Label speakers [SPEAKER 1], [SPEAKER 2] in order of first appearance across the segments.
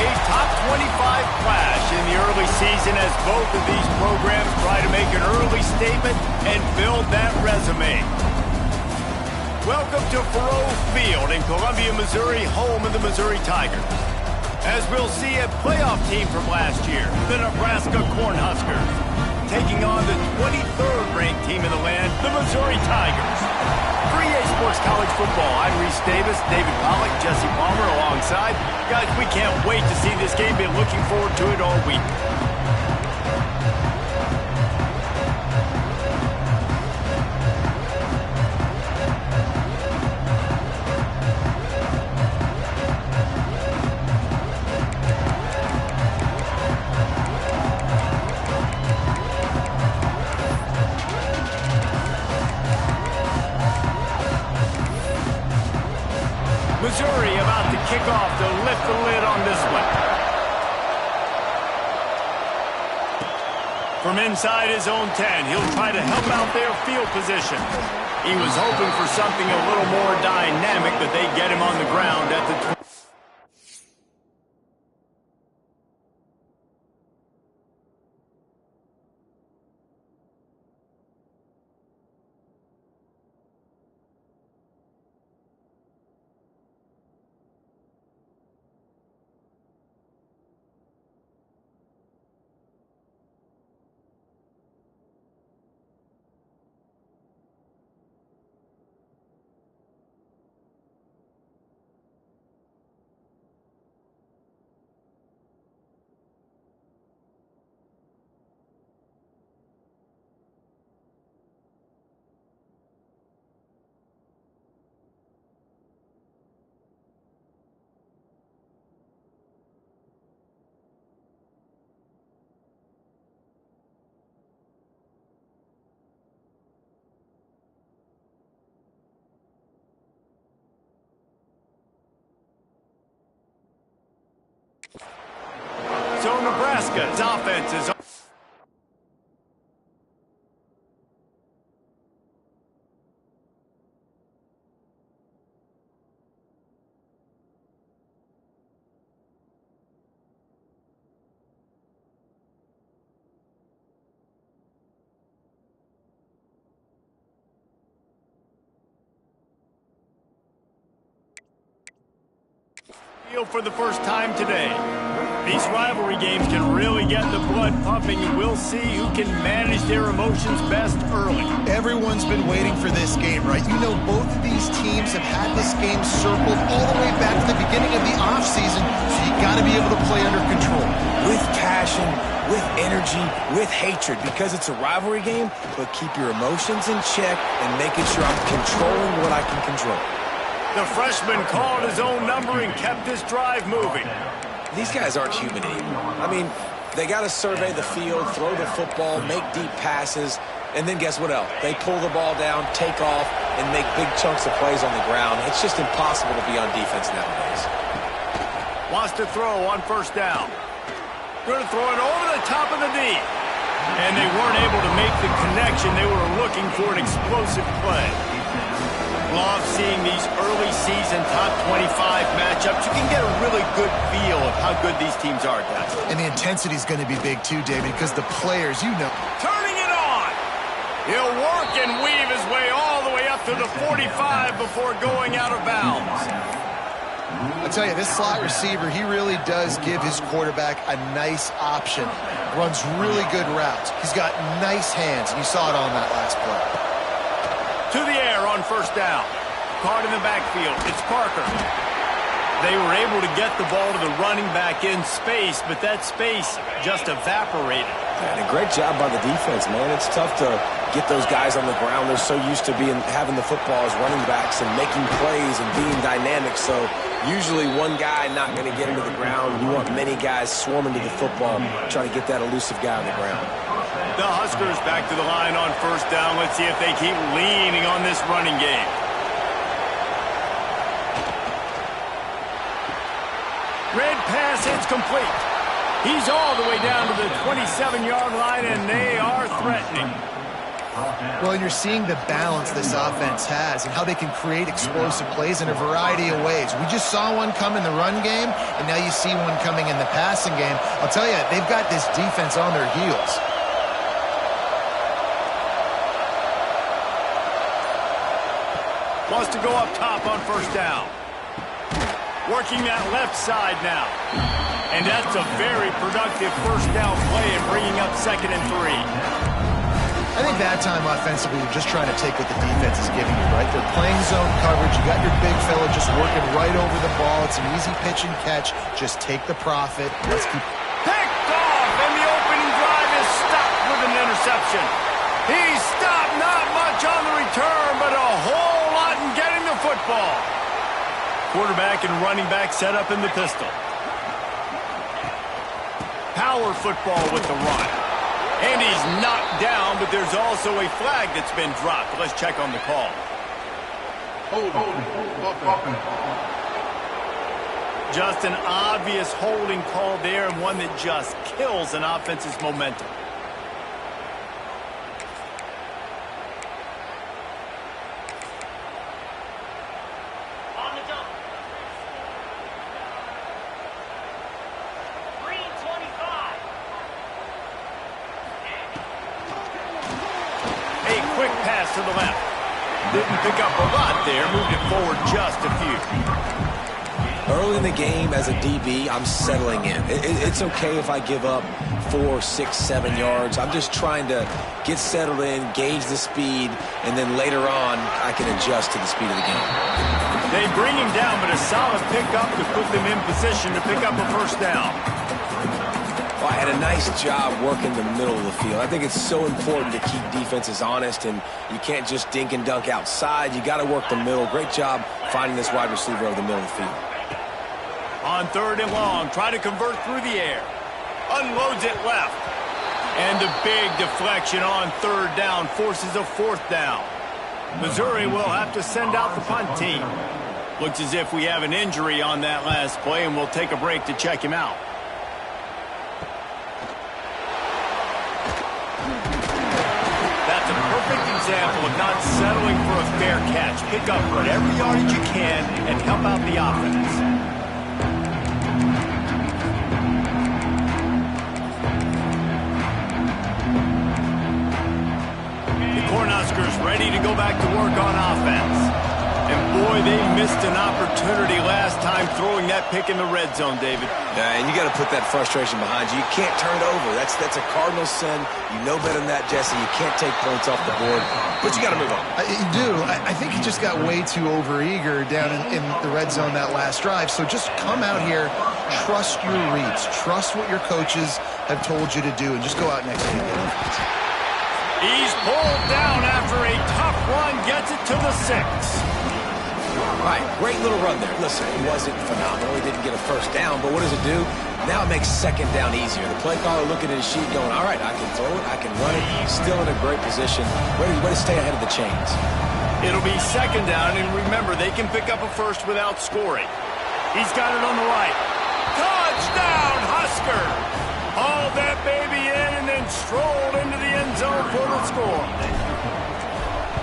[SPEAKER 1] A top 25 clash in the early season as both of these programs try to make an early statement and build that resume. Welcome to Faurot Field in Columbia, Missouri, home of the Missouri Tigers. As we'll see, a playoff team from last year, the Nebraska Cornhuskers, taking on the 23rd ranked team in the land, the Missouri Tigers. For EA Sports College Football, I'm Reese Davis, David Pollack, Jesse Palmer alongside. Guys, we can't wait to see this game. Been looking forward to it all week. Missouri about to kick off to lift the lid on this one. From inside his own 10, he'll try to help out their field position. He was hoping for something a little more dynamic, but they get him on the ground at the So Nebraska's offense is for the first time today. These rivalry games can really get the blood pumping, and we'll see who can manage their emotions best early.
[SPEAKER 2] Everyone's been waiting for this game, right? You know, both of these teams have had this game circled all the way back to the beginning of the offseason, so you got to be able to play under control.
[SPEAKER 3] With passion, with energy, with hatred, because it's a rivalry game, but keep your emotions in check and making sure I'm controlling what I can control.
[SPEAKER 1] The freshman called his own number and kept his drive moving.
[SPEAKER 3] These guys aren't human anymore. I mean, they got to survey the field, throw the football, make deep passes, and then guess what else? They pull the ball down, take off, and make big chunks of plays on the ground. It's just impossible to be on defense nowadays.
[SPEAKER 1] Wants to throw on first down. Going to throw it over the top of the knee. And they weren't able to make the connection. They were looking for an explosive play. Love seeing these early season top 25 matchups. You can get a really good feel of how good these teams are, guys.
[SPEAKER 2] And the intensity is going to be big too, David, because the players, you know.
[SPEAKER 1] Turning it on. He'll work and weave his way all the way up to the 45 before going out of bounds.
[SPEAKER 2] I'll tell you, this slot receiver, he really does give his quarterback a nice option. Runs really good routes. He's got nice hands, and you saw it on that last play.
[SPEAKER 1] To the air on first down. Caught in the backfield. It's Parker. They were able to get the ball to the running back in space, but that space just evaporated.
[SPEAKER 3] And a great job by the defense, man. It's tough to get those guys on the ground. They're so used to having the football as running backs and making plays and being dynamic. So usually one guy not going to get into the ground. You want many guys swarming to the football, trying to get that elusive guy on the ground.
[SPEAKER 1] The Huskers back to the line on first down. Let's see if they keep leaning on this running game. Red pass hits complete. He's all the way down to the 27-yard line, and they are threatening.
[SPEAKER 2] Well, and you're seeing the balance this offense has and how they can create explosive plays in a variety of ways. We just saw one come in the run game, and now you see one coming in the passing game. I'll tell you, they've got this defense on their heels.
[SPEAKER 1] Wants to go up top on first down. Working that left side now. And that's a very productive first down play and bringing up 2nd and 3.
[SPEAKER 2] I think that time offensively, you're just trying to take what the defense is giving you, right? They're playing zone coverage. You got your big fella just working right over the ball. It's an easy pitch and catch. Just take the profit. Let's keep...
[SPEAKER 1] Picked off, and the opening drive is stopped with an interception. He's stopped, not much on the return, but a whole lot in getting the football. Quarterback and running back set up in the pistol. Power football with the run. And he's knocked down, but there's also a flag that's been dropped. Let's check on the call. Just an obvious holding call there, and one that just kills an offense's momentum. To the left. Didn't pick up a lot there. Moved it forward just a few.
[SPEAKER 3] Early in the game as a DB, I'm settling in. It's okay if I give up 4, 6, 7 yards. I'm just trying to get settled in, gauge the speed, and then later on, I can adjust to the speed of the game.
[SPEAKER 1] They bring him down, but a solid pickup to put them in position to pick up a first down.
[SPEAKER 3] Well, I had a nice job working the middle of the field. I think it's so important to keep defenses honest, and you can't just dink and dunk outside. You got to work the middle. Great job finding this wide receiver over the middle of the field.
[SPEAKER 1] On 3rd and long, try to convert through the air. Unloads it left. And a big deflection on 3rd down forces a 4th down. Missouri will have to send out the punt team. Looks as if we have an injury on that last play, and we'll take a break to check him out. Example of not settling for a fair catch. Pick up whatever yardage you can and help out the offense. The Cornhuskers ready to go back to work on offense. And boy, they missed an opportunity last time throwing that pick in the red zone, David.
[SPEAKER 3] Yeah, and you got to put that frustration behind you. You can't turn it over. That's a Cardinal sin. You know better than that, Jesse. You can't take points off the board, but you got to move on.
[SPEAKER 2] You do. I think he just got way too overeager down in the red zone that last drive. So just come out here, trust your reads, trust what your coaches have told you to do, and just go out and execute the offense.
[SPEAKER 1] He's pulled down after a tough run, gets it to the 6.
[SPEAKER 3] All right, great little run there. Listen, it wasn't phenomenal. He didn't get a first down, but what does it do? Now it makes 2nd down easier. The play caller looking at his sheet going, all right, I can throw it, I can run it. Still in a great position. Way to stay ahead of the chains.
[SPEAKER 1] It'll be 2nd down, and remember, they can pick up a first without scoring. He's got it on the right. Touchdown, Husker! Hauled that baby in and then strolled into the end zone for the score.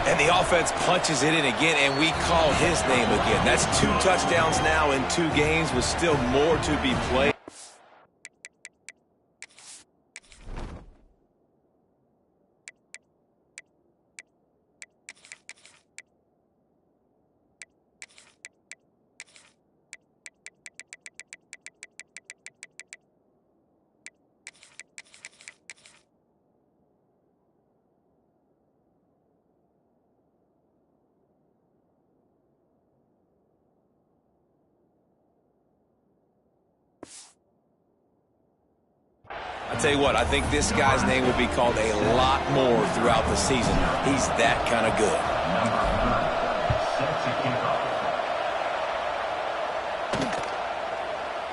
[SPEAKER 3] And the offense punches it in again, and we call his name again. That's 2 touchdowns now in 2 games with still more to be played. I tell you what, I think this guy's name will be called a lot more throughout the season. He's that kind of good.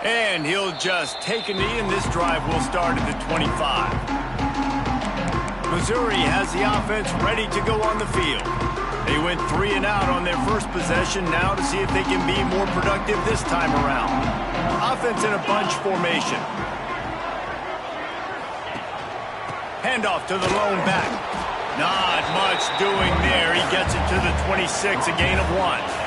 [SPEAKER 1] And he'll just take a knee, and this drive will start at the 25. Missouri has the offense ready to go on the field. They went 3 and out on their first possession, now to see if they can be more productive this time around. Offense in a bunch formation. Handoff to the lone back. Not much doing there. He gets it to the 26, a gain of 1.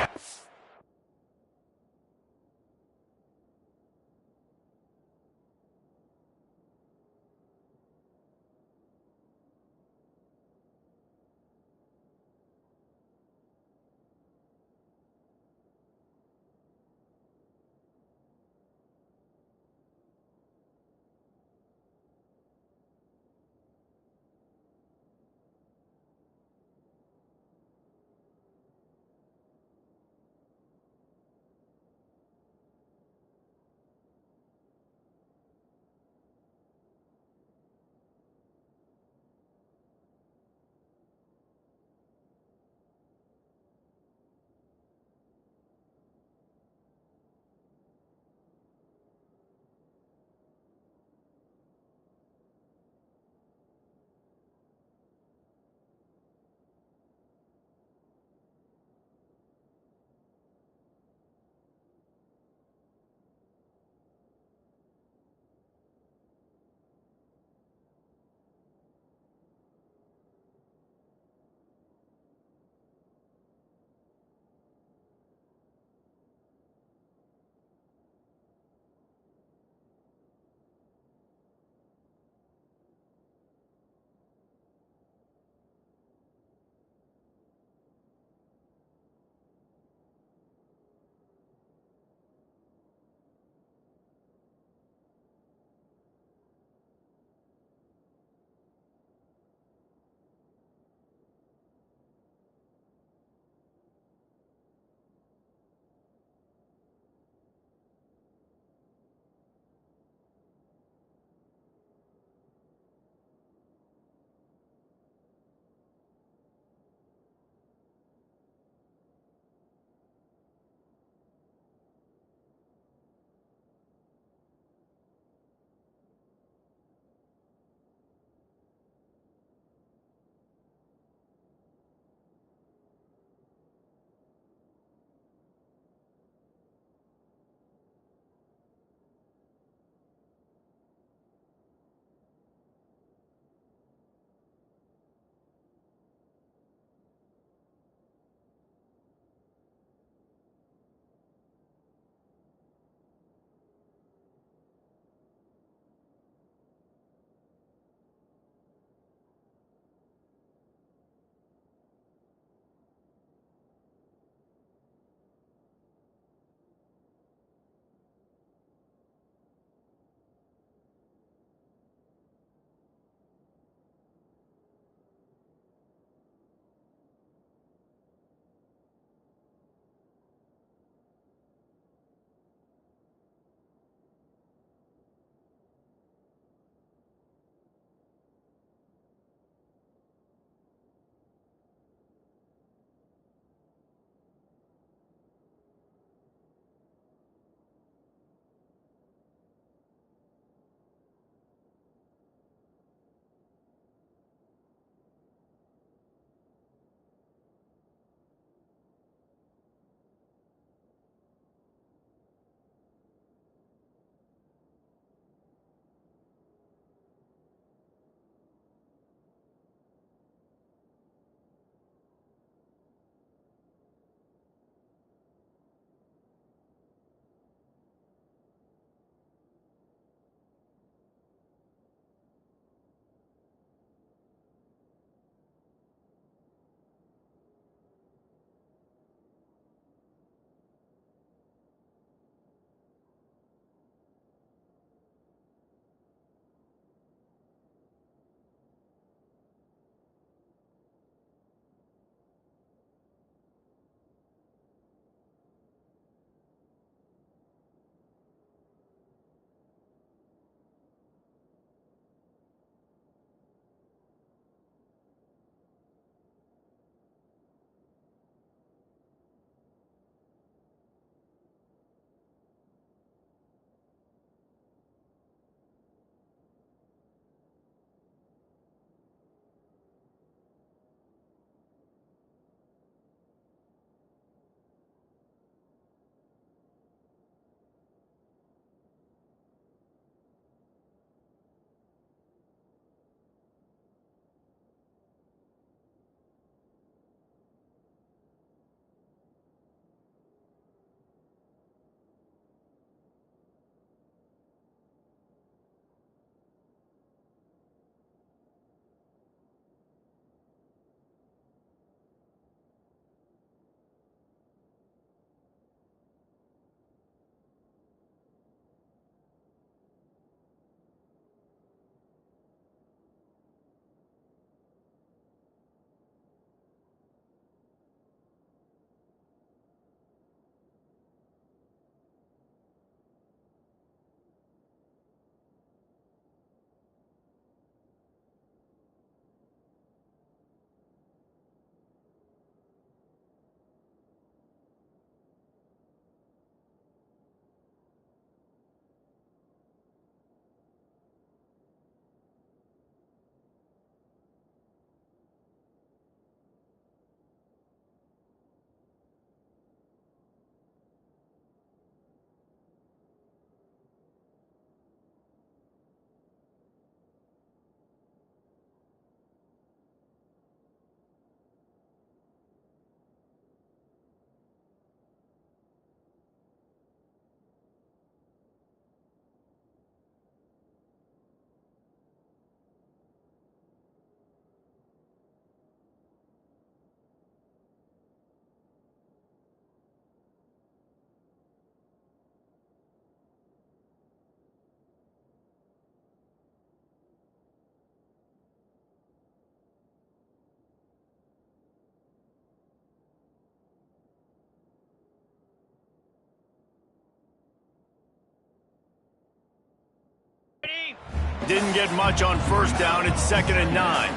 [SPEAKER 1] Didn't get much on first down. It's 2nd and 9.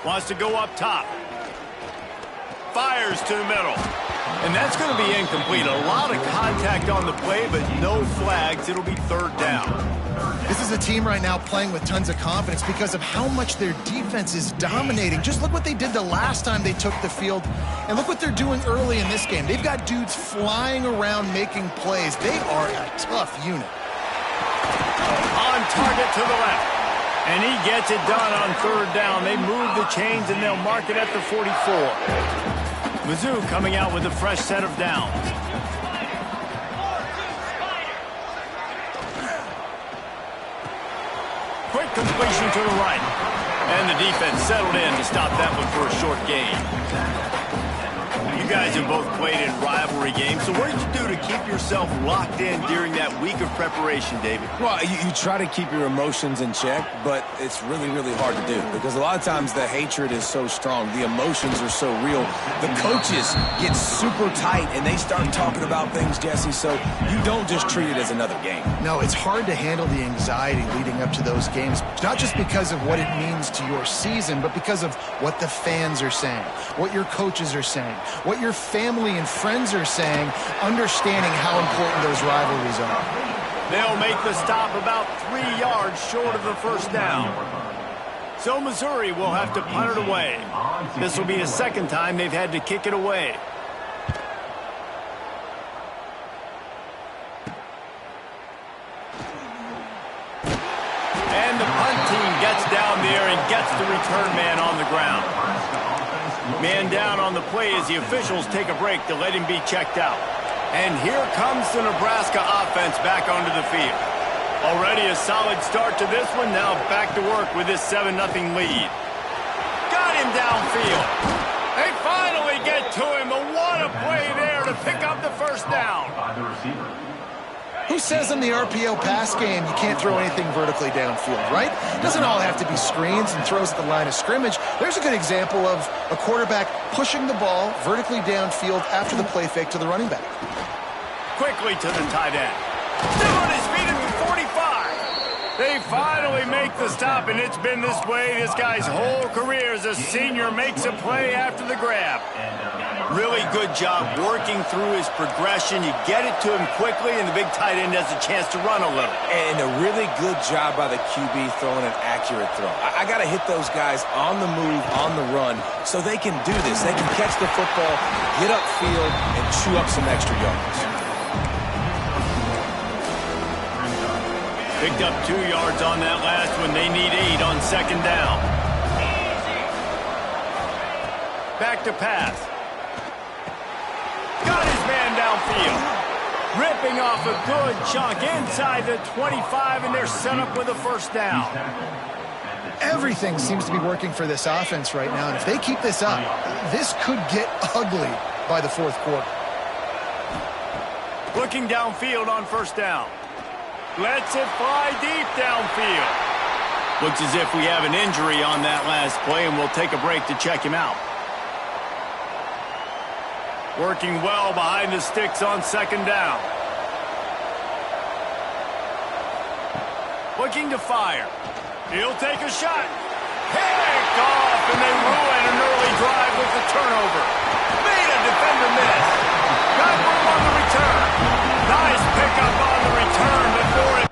[SPEAKER 1] Wants to go up top. Fires to the middle. And that's going to be incomplete. A lot of contact on the play, but no flags. It'll be 3rd down.
[SPEAKER 2] This is a team right now playing with tons of confidence because of how much their defense is dominating. Just look what they did the last time they took the field, and look what they're doing early in this game. They've got dudes flying around making plays. They are a tough unit.
[SPEAKER 1] On target to the left. And he gets it done on 3rd down. They move the chains, and they'll mark it at the 44. Mizzou coming out with a fresh set of downs. Quick completion to the right. And the defense settled in to stop that one for a short gain. You guys have both played in rivalry games, so what did you do to keep yourself locked in during that week of preparation, David?
[SPEAKER 3] Well, you try to keep your emotions in check, but it's really, really hard to do because a lot of times the hatred is so strong. The emotions are so real. The coaches get super tight, and they start talking about things, Jesse, so you don't just treat it as another game.
[SPEAKER 2] No, it's hard to handle the anxiety leading up to those games, not just because of what it means to your season, but because of what the fans are saying, what your coaches are saying, what your family and friends are saying, understanding how important those rivalries are.
[SPEAKER 1] They'll make the stop about 3 yards short of the 1st down. So Missouri will have to punt it away. This will be the 2nd time they've had to kick it away. And the punt team gets down there and gets the return man on the ground. Man down on the play as the officials take a break to let him be checked out. And here comes the Nebraska offense back onto the field. Already a solid start to this one. Now back to work with this 7-0 lead. Got him downfield. They finally get to him. But what a play there to pick up the 1st down.
[SPEAKER 2] Who says in the RPO pass game you can't throw anything vertically downfield, right? It doesn't all have to be screens and throws at the line of scrimmage. There's a good example of a quarterback pushing the ball vertically downfield after the play fake to the running back.
[SPEAKER 1] Quickly to the tight end. Still on his feet at the 45. They finally make the stop, and it's been this way this guy's whole career as a senior makes a play after the grab. Really good job working through his progression. You get it to him quickly, and the big tight end has a chance to run a little.
[SPEAKER 3] And a really good job by the QB throwing an accurate throw. I got to hit those guys on the move, on the run, so they can do this. They can catch the football, get upfield, and chew up some extra yards.
[SPEAKER 1] Picked up 2 yards on that last one. They need 8 on 2nd down. Back to pass. Got his man downfield. Ripping off a good chunk inside the 25, and they're set up with a 1st down.
[SPEAKER 2] Everything seems to be working for this offense right now, and if they keep this up, this could get ugly by the 4th quarter.
[SPEAKER 1] Looking downfield on 1st down. Lets it fly deep downfield. Looks as if we have an injury on that last play, and we'll take a break to check him out. Working well behind the sticks on 2nd down. Looking to fire. He'll take a shot. Picked off, and they ruin an early drive with the turnover. Made a defender miss. Got room on the return. Nice pickup on the return before it.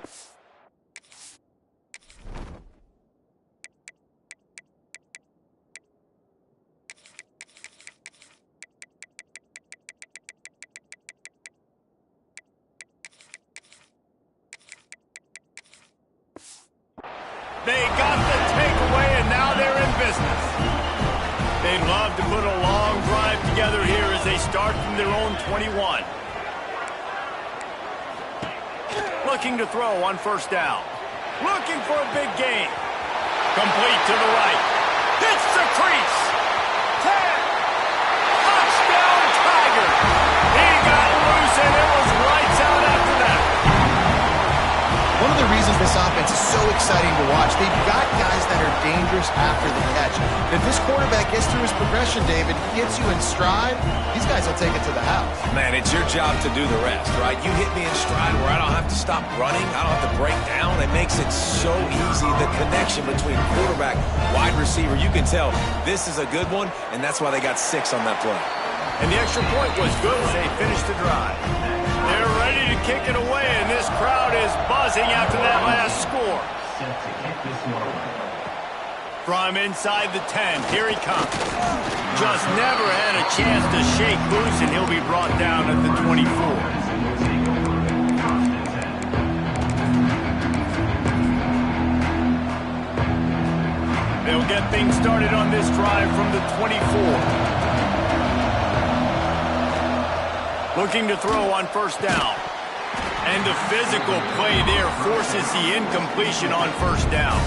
[SPEAKER 1] They got the takeaway, and now they're in business. They'd love to put a long drive together here as they start from their own 21. Looking to throw on 1st down. Looking for a big gain. Complete to the right. Hits the crease. 10. Touchdown, Tiger. He got loose, and it was lights out after that.
[SPEAKER 2] One of the reasons this offense is so exciting to watch, they've got guys that are dangerous after the catch. If this quarterback gets through his progression, David, gets you in stride, these guys will take it to the house.
[SPEAKER 3] Man, it's your job to do the rest, right? You hit me in stride where I don't have to stop running. I don't have to break down. It makes it so easy, the connection between quarterback, wide receiver. You can tell this is a good one, and that's why they got 6 on that play.
[SPEAKER 1] And the extra point was good as they finished the drive. They're ready to kick it away, and this crowd is buzzing after that last score. From inside the 10, here he comes. Just never had a chance to shake loose, and he'll be brought down at the 24. They'll get things started on this drive from the 24. Looking to throw on first down. And the physical play there forces the incompletion on first down.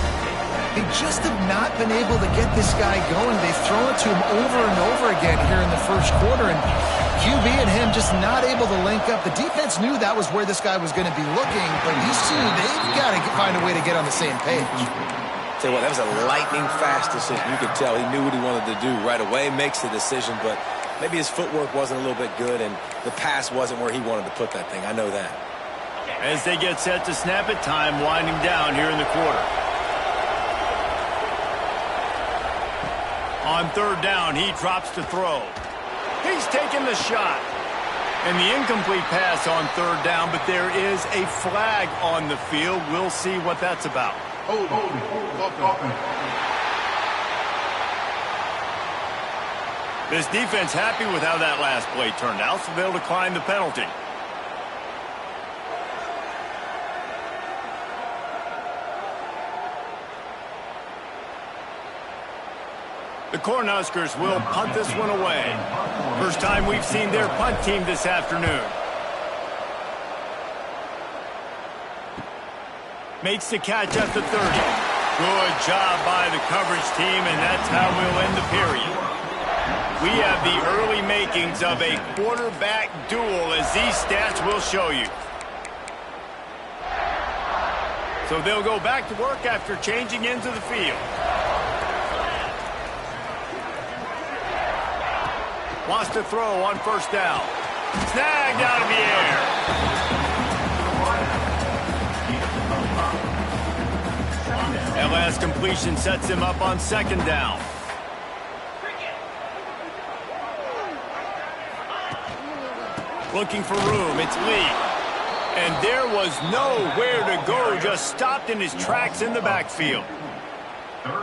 [SPEAKER 2] They just have not been able to get this guy going. They've thrown it to him over and over again here in the first quarter, and QB and him just not able to link up. The defense knew that was where this guy was going to be looking, but these two, they've got to find a way to get on the same page.
[SPEAKER 3] Tell you what, that was a lightning-fast decision. You could tell he knew what he wanted to do right away, makes the decision, but maybe his footwork wasn't a little bit good, and the pass wasn't where he wanted to put that thing. I know that.
[SPEAKER 1] As they get set to snap it, time winding down here in the quarter. On third down, he drops to throw. He's taking the shot. And the incomplete pass on third down, but there is a flag on the field. We'll see what that's about. This defense happy with how that last play turned out, so they'll decline the penalty. The Cornhuskers will punt this one away. First time we've seen their punt team this afternoon. Makes the catch at the 30. Good job by the coverage team, and that's how we'll end the period. We have the early makings of a quarterback duel, as these stats will show you. So they'll go back to work after changing into the field. Wants to throw on first down. Snagged out of the air. That last completion sets him up on second down. Looking for room, it's Lee. And there was nowhere to go, just stopped in his tracks in the backfield.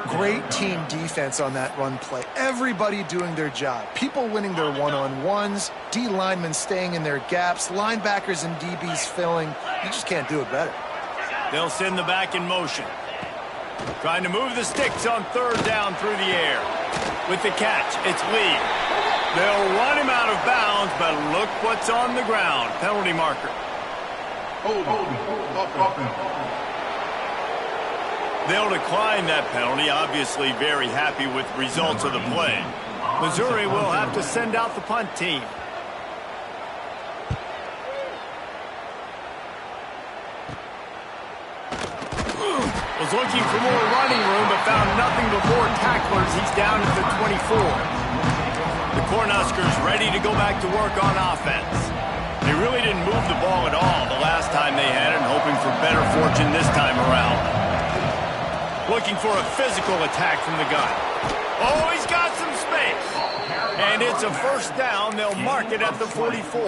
[SPEAKER 2] Great team defense on that run play. Everybody doing their job. People winning their one-on-ones, D linemen staying in their gaps, linebackers and DBs filling. You just can't do it better.
[SPEAKER 1] They'll send the back in motion. Trying to move the sticks on third down through the air. With the catch, it's Lee. They'll run him out of bounds, but look what's on the ground. Penalty marker. They'll decline that penalty, obviously very happy with results of the play. Missouri will have to send out the punt team. Was looking for more running room, but found nothing but more tacklers. He's down at the 24. The Cornhuskers ready to go back to work on offense. They really didn't move the ball at all the last time they had it, and hoping for better fortune this time around. Looking for a physical attack from the gun. Oh, he's got some space. And it's a first down. They'll mark it at the 44.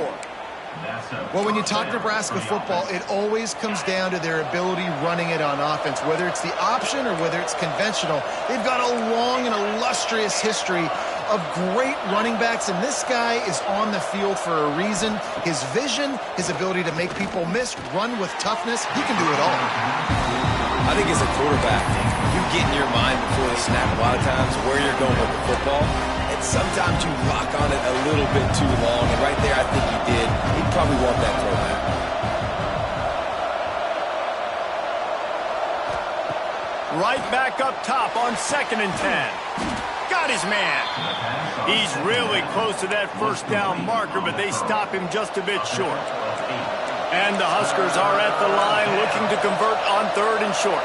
[SPEAKER 2] Well, when you talk Nebraska football, it always comes down to their ability running it on offense. Whether it's the option or whether it's conventional, they've got a long and illustrious history of great running backs, and this guy is on the field for a reason. His vision, his ability to make people miss, run with toughness, he can do it all.
[SPEAKER 3] I think as a quarterback, you get in your mind before the snap a lot of times where you're going with the football, and sometimes you lock on it a little bit too long, and right there I think he did. He'd probably want that throwback.
[SPEAKER 1] Right back up top on 2nd and 10. Got his man. He's really close to that first down marker, but they stop him just a bit short. And the Huskers are at the line looking to convert on 3rd and short.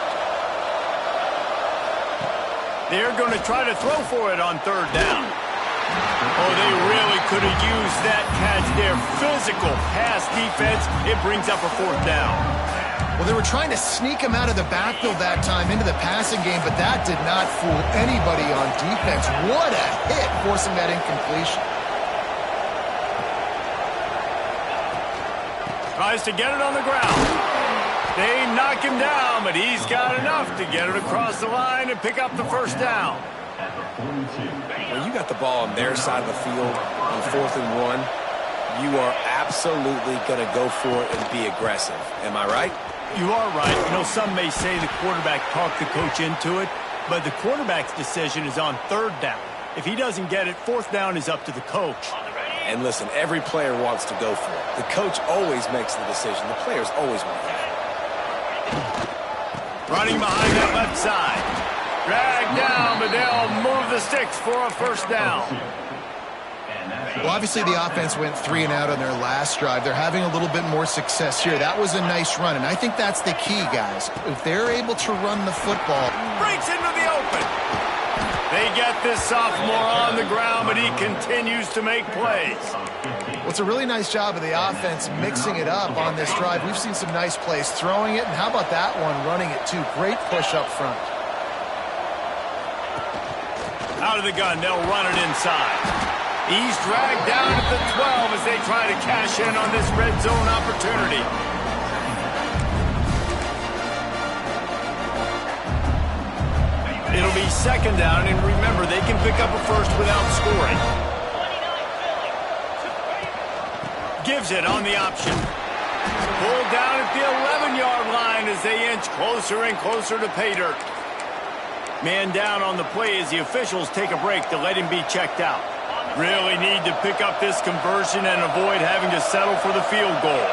[SPEAKER 1] They're going to try to throw for it on 3rd down. Oh, they really could have used that catch there. Physical pass defense. It brings up a 4th down.
[SPEAKER 2] Well, they were trying to sneak him out of the backfield that time into the passing game, but that did not fool anybody on defense. What a hit, forcing that incompletion.
[SPEAKER 1] Tries to get it on the ground. They knock him down, but he's got enough to get it across the line and pick up the first down.
[SPEAKER 3] When you got the ball on their side of the field on 4th and 1, you are absolutely going to go for it and be aggressive. Am I right?
[SPEAKER 1] You are right. You know, some may say the quarterback talked the coach into it, but the quarterback's decision is on 3rd down. If he doesn't get it, 4th down is up to the coach.
[SPEAKER 3] And listen, every player wants to go for it. The coach always makes the decision. The players always want to have it.
[SPEAKER 1] Running behind that left side. Dragged down, but they'll move the sticks for a first down.
[SPEAKER 2] Well, obviously the offense went 3 and out on their last drive. They're having a little bit more success here. That was a nice run, and I think that's the key, guys. If they're able to run the football.
[SPEAKER 1] Breaks into the open. They get this sophomore on the ground, but he continues to make plays.
[SPEAKER 2] Well, it's a really nice job of the offense mixing it up on this drive. We've seen some nice plays throwing it, and how about that one running it too? Great push up front.
[SPEAKER 1] Out of the gun, they'll run it inside. He's dragged down at the 12 as they try to cash in on this red zone opportunity. It'll be 2nd down, and remember, they can pick up a first without scoring. Gives it on the option. Pulled down at the 11-yard line as they inch closer and closer to pay dirt. Man down on the play as the officials take a break to let him be checked out. Really need to pick up this conversion and avoid having to settle for the field goal.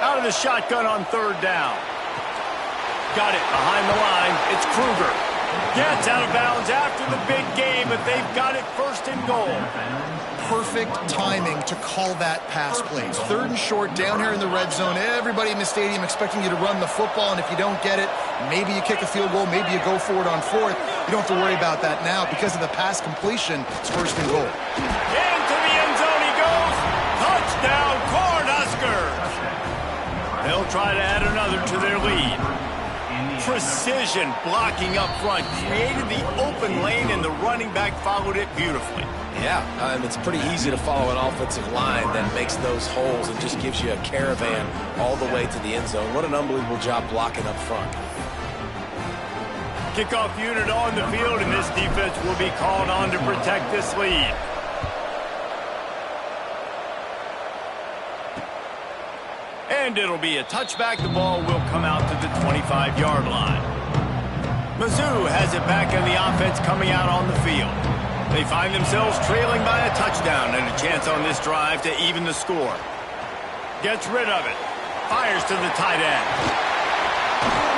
[SPEAKER 1] Out of the shotgun on 3rd down. Got it behind the line. It's Kruger. Gets out of bounds after the big game, but they've got it 1st and goal.
[SPEAKER 2] Perfect timing to call that pass plays. 3rd and short down here in the red zone. Everybody in the stadium expecting you to run the football, and if you don't get it, maybe you kick a field goal, maybe you go for it on 4th. You don't have to worry about that now. Because of the pass completion, it's 1st and goal.
[SPEAKER 1] Into the end zone he goes. Touchdown, Cornhuskers. They'll try to add another to their lead. Precision blocking up front. Created the open lane, and the running back followed it beautifully.
[SPEAKER 3] Yeah, and it's pretty easy to follow an offensive line that makes those holes and just gives you a caravan all the way to the end zone. What an unbelievable job blocking up front.
[SPEAKER 1] Kickoff unit on the field, and this defense will be called on to protect this lead. And it'll be a touchback. The ball will come out to the 25-yard line. Mizzou has it back in the offense coming out on the field. They find themselves trailing by a touchdown and a chance on this drive to even the score. Gets rid of it. Fires to the tight end.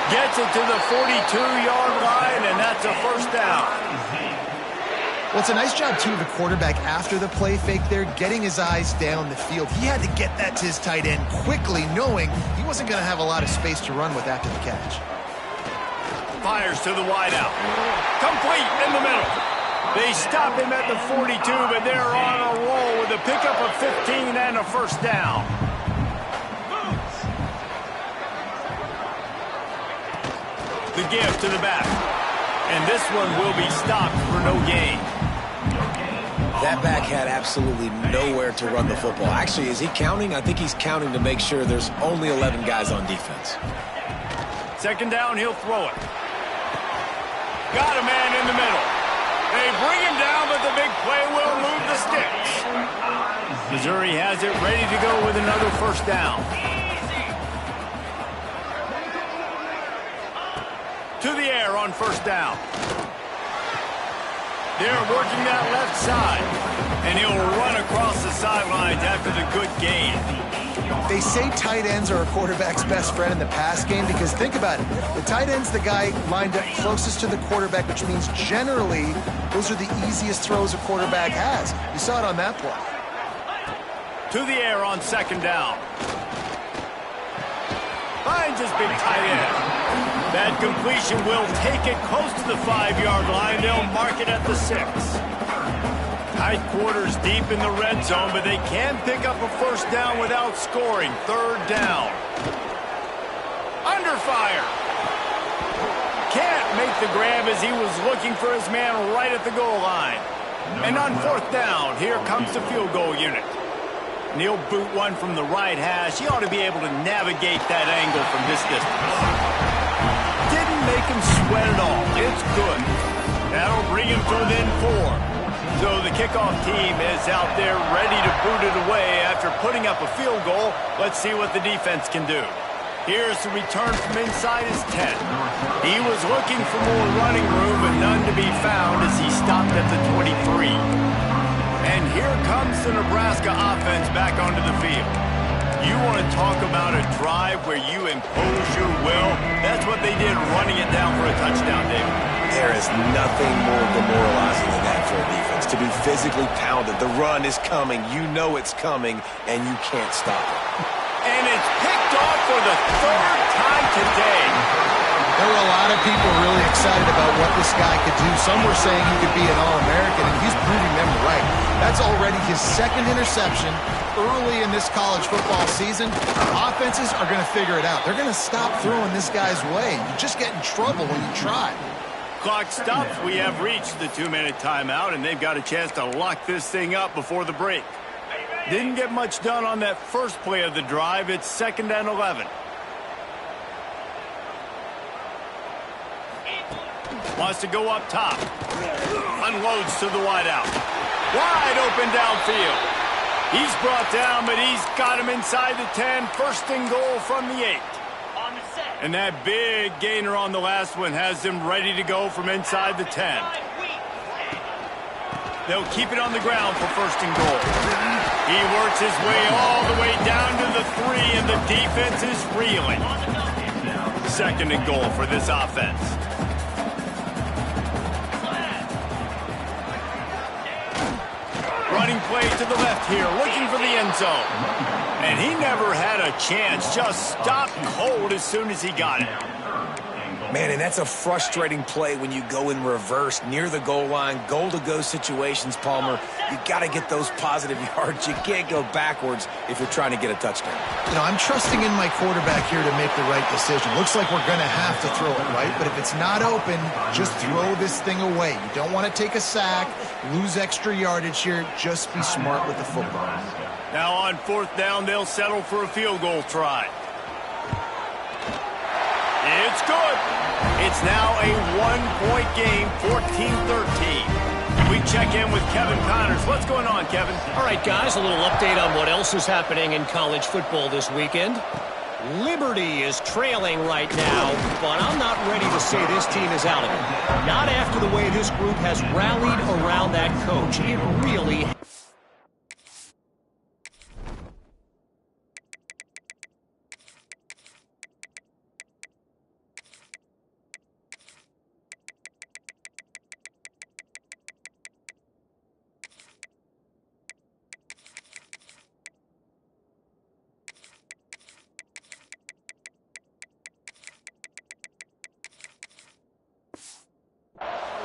[SPEAKER 1] Gets it to the 42-yard line, and that's a first down.
[SPEAKER 2] Well, it's a nice job, too, of the quarterback after the play fake there, getting his eyes down the field. He had to get that to his tight end quickly, knowing he wasn't going to have a lot of space to run with after the catch.
[SPEAKER 1] Fires to the wideout. Complete in the middle. They stop him at the 42, but they're on a roll with a pickup of 15 and a first down. The give to the back. And this one will be stopped for no gain.
[SPEAKER 3] That back had absolutely nowhere to run the football. Actually, is he counting? I think he's counting to make sure there's only 11 guys on defense.
[SPEAKER 1] 2nd down, he'll throw it. Got a man in the middle. They bring him down, but the big play will move the sticks. Missouri has it ready to go with another first down. To the air on 1st down. They're working that left side, and he'll run across the sidelines after the good gain.
[SPEAKER 2] They say tight ends are a quarterback's best friend in the pass game because think about it. The tight end's the guy lined up closest to the quarterback, which means generally those are the easiest throws a quarterback has. You saw it on that play.
[SPEAKER 1] To the air on 2nd down. Finds his big tight end. That completion will take it close to the 5-yard line. They'll mark it at the 6. Tight quarters deep in the red zone, but they can pick up a first down without scoring. 3rd down. fire. Can't make the grab as he was looking for his man right at the goal line. And on fourth down, here comes the field goal unit. And he'll boot one from the right hash. He ought to be able to navigate that angle from this distance. Didn't make him sweat at all. It's good. That'll bring him to within 4. So the kickoff team is out there ready to boot it away after putting up a field goal. Let's see what the defense can do. Here's the return from inside his 10. He was looking for more running room, but none to be found as he stopped at the 23. And here comes the Nebraska offense back onto the field. You want to talk about a drive where you impose your will? That's what they did, running it down for a touchdown, David.
[SPEAKER 3] There is nothing more demoralizing than that for a defense. To be physically pounded. The run is coming. You know it's coming, and you can't stop it.
[SPEAKER 1] And it's picked off for the third time today.
[SPEAKER 2] There were a lot of people really excited about what this guy could do. Some were saying he could be an All-American, and he's proving them right. That's already his second interception early in this college football season. Offenses are going to figure it out. They're going to stop throwing this guy's way. You just get in trouble when you try.
[SPEAKER 1] Clock stops. We have reached the 2-minute timeout, and they've got a chance to lock this thing up before the break. Didn't get much done on that first play of the drive. It's 2nd and 11. Wants to go up top. Unloads to the wideout. Wide open downfield. He's brought down, but he's got him inside the 10. 1st and goal from the 8. And that big gainer on the last one has him ready to go from inside the 10. They'll keep it on the ground for 1st and goal. He works his way all the way down to the 3, and the defense is reeling. 2nd and goal for this offense. Running play to the left here, looking for the end zone. And he never had a chance, just stopped cold as soon as he got it.
[SPEAKER 3] Man, and that's a frustrating play when you go in reverse near the goal line, goal-to-go situations, Palmer. You got to get those positive yards. You can't go backwards if you're trying to get a touchdown.
[SPEAKER 2] You know, I'm trusting in my quarterback here to make the right decision. Looks like we're going to have to throw it, right? But if it's not open, just throw this thing away. You don't want to take a sack, lose extra yardage here. Just be smart with the football.
[SPEAKER 1] Now on 4th down, they'll settle for a field goal try. It's good. It's now a 1-point game, 14-13. We check in with Kevin Connors. What's going on, Kevin?
[SPEAKER 4] All right, guys, a little update on what else is happening in college football this weekend. Liberty is trailing right now, but I'm not ready to say this team is out of it. Not after the way this group has rallied around that coach. It really...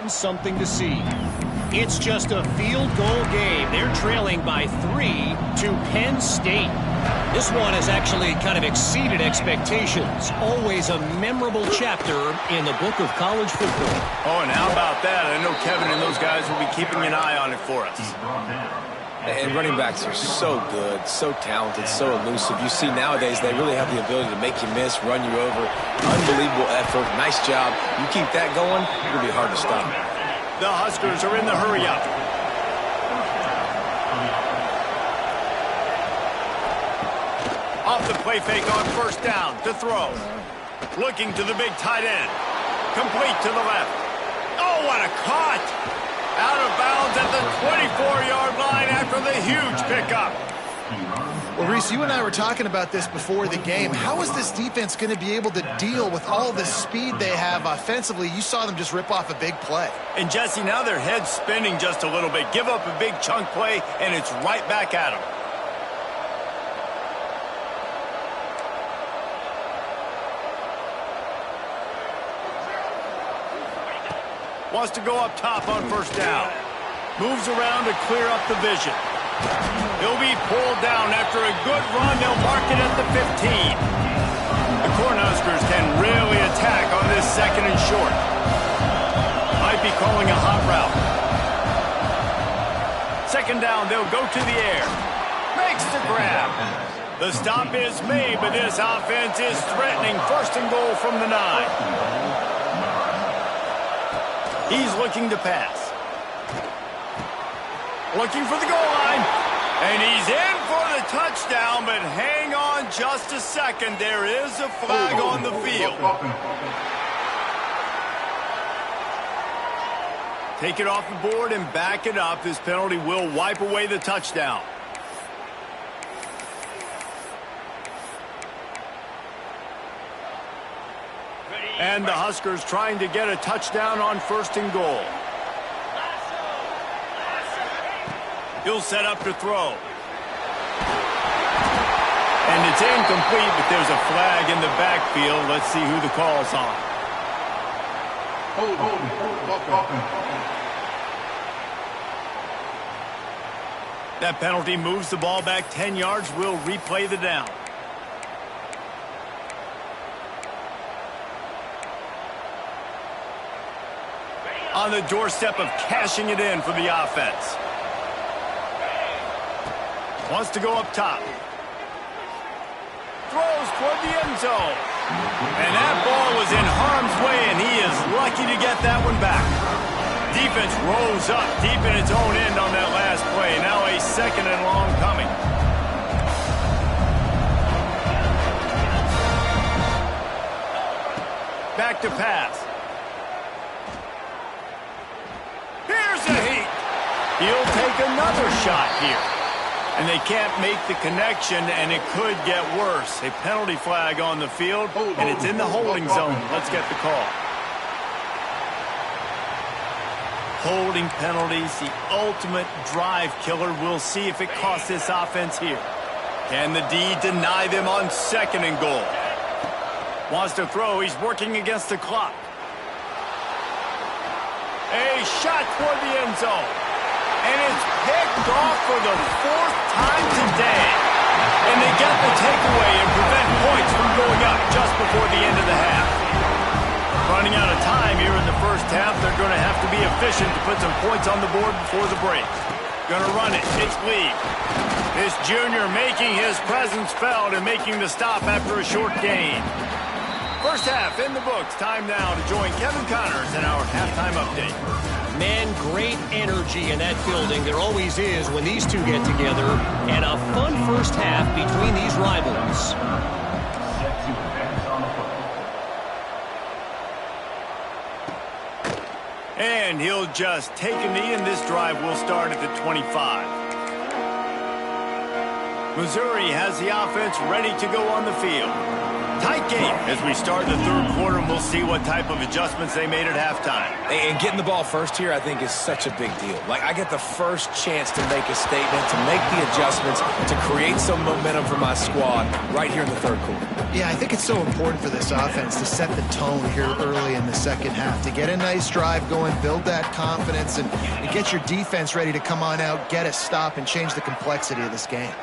[SPEAKER 4] something to see. It's just a field goal game. They're trailing by 3 to Penn State. This one has actually kind of exceeded expectations. Always a memorable chapter in the book of college football.
[SPEAKER 1] Oh, and how about that? I know Kevin and those guys will be keeping an eye on it for us.
[SPEAKER 3] And running backs are so good, so talented, so elusive. You see nowadays they really have the ability to make you miss, run you over. Unbelievable effort. Nice job. You keep that going, it'll be hard to stop.
[SPEAKER 1] The Huskers are in the hurry-up. Off the play fake on 1st down to throw. Looking to the big tight end. Complete to the left. Oh, what a cut! Out of bounds at the 24-yard line after the huge pickup.
[SPEAKER 2] Well, Reese, you and I were talking about this before the game. How is this defense going to be able to deal with all the speed they have offensively? You saw them just rip off a big play.
[SPEAKER 1] And, Jesse, now their head's spinning just a little bit. Give up a big chunk play, and it's right back at them. Wants to go up top on 1st down. Moves around to clear up the vision. He'll be pulled down after a good run. They'll mark it at the 15. The Cornhuskers can really second down, they'll go to the air. Makes the grab. The stop is made, but this offense is threatening. First and goal from the 9. He's looking to pass. Looking for the goal line. And he's in for the touchdown, but hang on just a second. There is a flag on the field. Take it off the board and back it up. This penalty will wipe away the touchdown. And the Huskers trying to get a touchdown on first and goal. He'll set up to throw. And it's incomplete, but there's a flag in the backfield. Let's see who the call's on. That penalty moves the ball back 10 yards. We'll replay the down. On the doorstep of cashing it in for the offense. Wants to go up top. Throws toward the end zone. And that ball was in harm's way, and he is lucky to get that one back. Defense rose up deep in its own end on that last play. Now a second and long coming. Back to pass. Here's a heat. He'll take another shot here. And they can't make the connection, and it could get worse. A penalty flag on the field, and it's in the holding zone. Let's get the call. Holding penalties, the ultimate drive killer. We'll see if it costs this offense here. Can the D deny them on second and goal? Wants to throw. He's working against the clock. A shot toward the end zone. And it's picked off for the 4th time today. And they get the takeaway and prevent points from going up just before the end of the half. Running out of time here in the first half. They're going to have to be efficient to put some points on the board before the break. Going to run it. It's Lee. This junior making his presence felt and making the stop after a short gain. First half in the books. Time now to join Kevin Connors in our halftime update.
[SPEAKER 4] Man, great energy in that building. There always is when these two get together. And a fun first half between these rivals.
[SPEAKER 1] And he'll just take a knee, and this drive will start at the 25. Missouri has the offense ready to go on the field. Tight game as we start the third quarter, and we'll see what type of adjustments they made at halftime.
[SPEAKER 3] And getting the ball first here, I think, is such a big deal. Like, I get the first chance to make a statement, to make the adjustments, to create some momentum for my squad right here in the third quarter.
[SPEAKER 2] Yeah, I think it's so important for this offense to set the tone here early in the second half, to get a nice drive going, build that confidence, and get your defense ready to come on out, get a stop, and change the complexity of this game.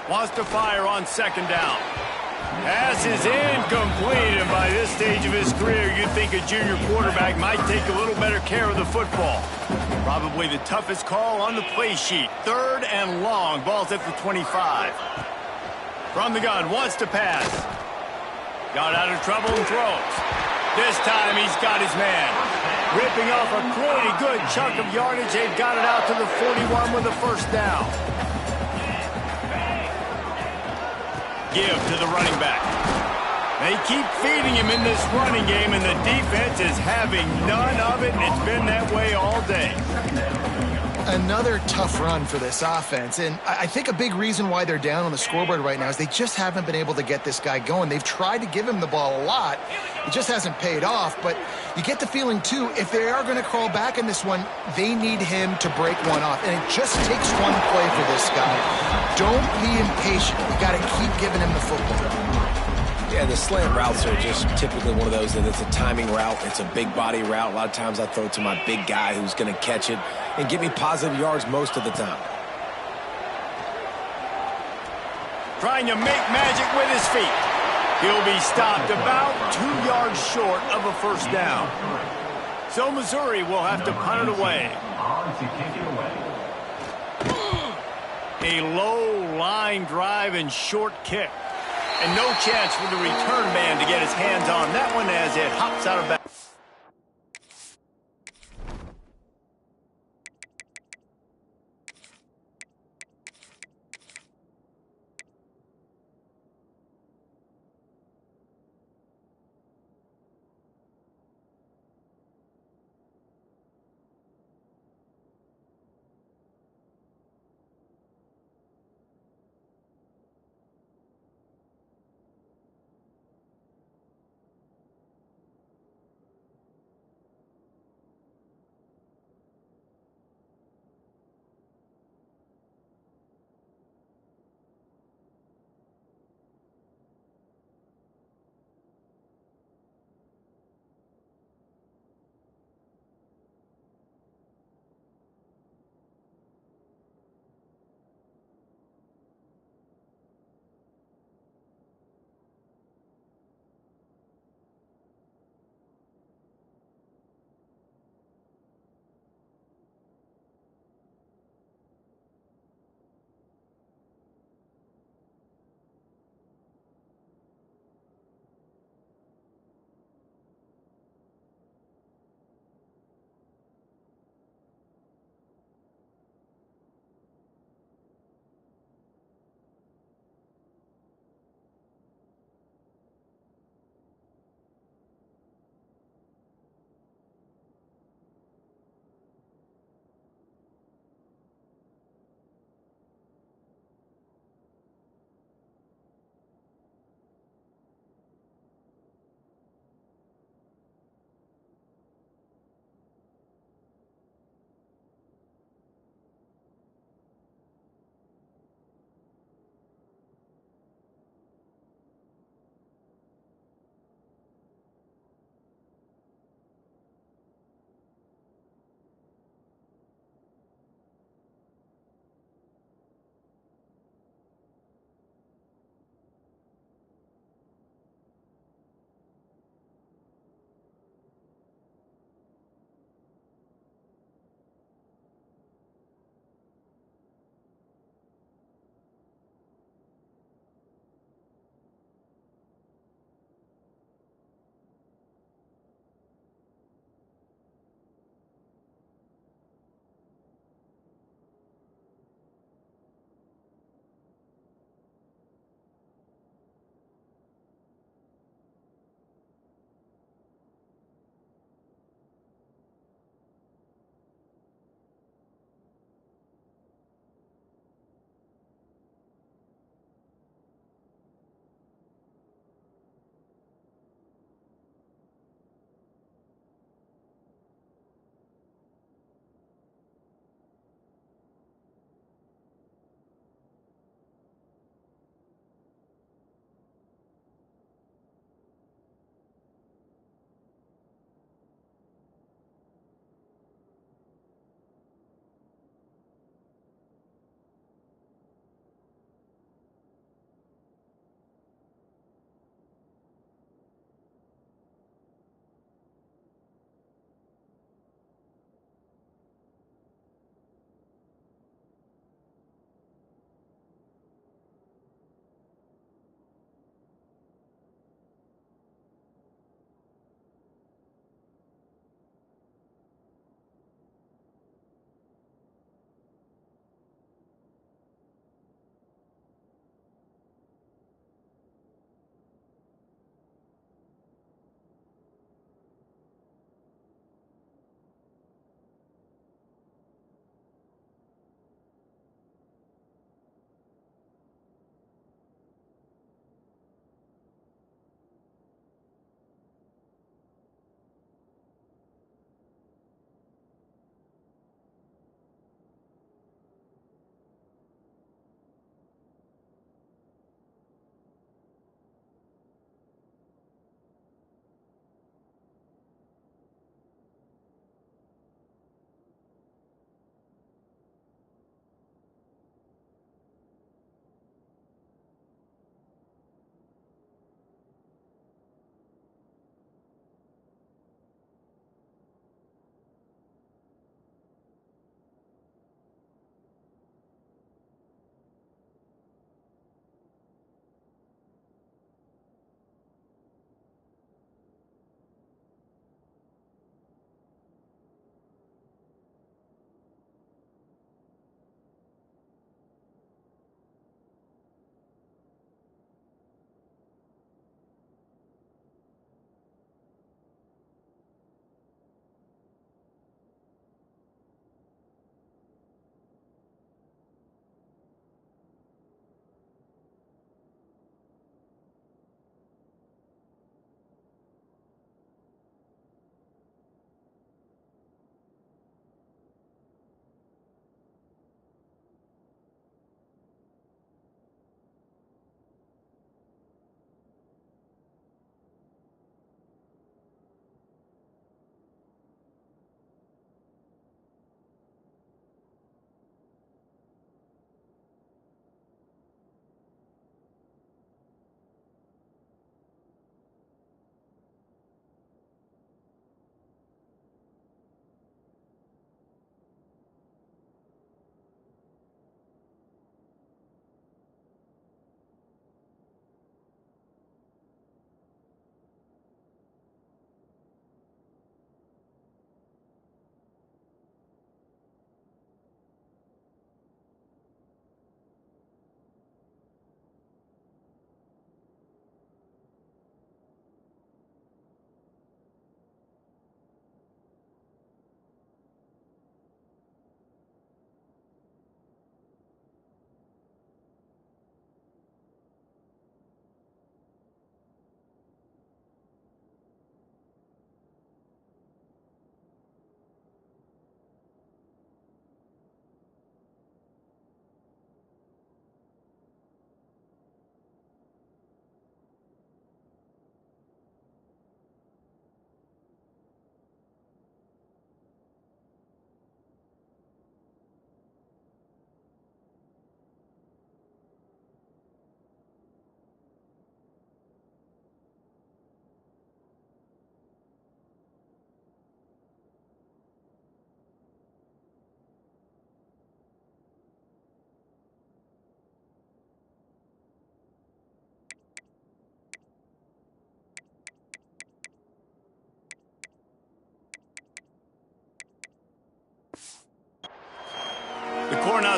[SPEAKER 1] Wants to fire on second down. Pass is incomplete, and by this stage of his career, you'd think a junior quarterback might take a little better care of the football. Probably the toughest call on the play sheet. Third and long. Ball's at the 25. From the gun, wants to pass. Got out of trouble and throws. This time he's got his man. Ripping off a pretty good chunk of yardage. They've got it out to the 41 with a first down. Give to the running back. They keep feeding him in this running game, and the defense is having none of it, and it's been that way all day.
[SPEAKER 2] Another tough run for this offense, and I think a big reason why they're down on the scoreboard right now is they just haven't been able to get this guy going. They've tried to give him the ball a lot. It just hasn't paid off, but you get the feeling, too, if they are going to crawl back in this one, they need him to break one off, and it just takes one play for this guy. Don't be impatient. You got to keep giving him the football.
[SPEAKER 3] Yeah, the slant routes are just typically one of those that it's a timing route. It's a big body route. A lot of times I throw it to my big guy who's going to catch it and get me positive yards most of the time.
[SPEAKER 1] Trying to make magic with his feet. He'll be stopped about 2 yards short of a first down. So Missouri will have to punt it away. A low line drive and short kick. And no chance for the return man to get his hands on that one as it hops out of bounds.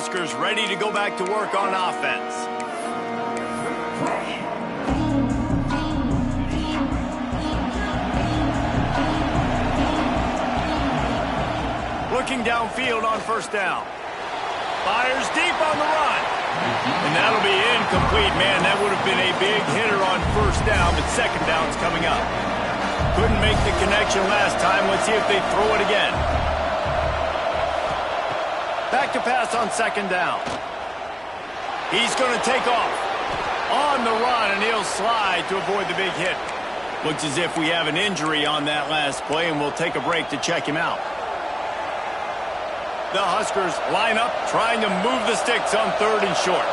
[SPEAKER 1] Huskers ready to go back to work on offense. Looking downfield on first down. Fires deep on the run. And that'll be incomplete, man. That would have been a big hitter on first down, but second down's coming up. Couldn't make the connection last time. Let's see if they throw it again. Back to pass on second down. He's going to take off. On the run, and he'll slide to avoid the big hit. Looks as if we have an injury on that last play, and we'll take a break to check him out. The Huskers line up, trying to move the sticks on third and short.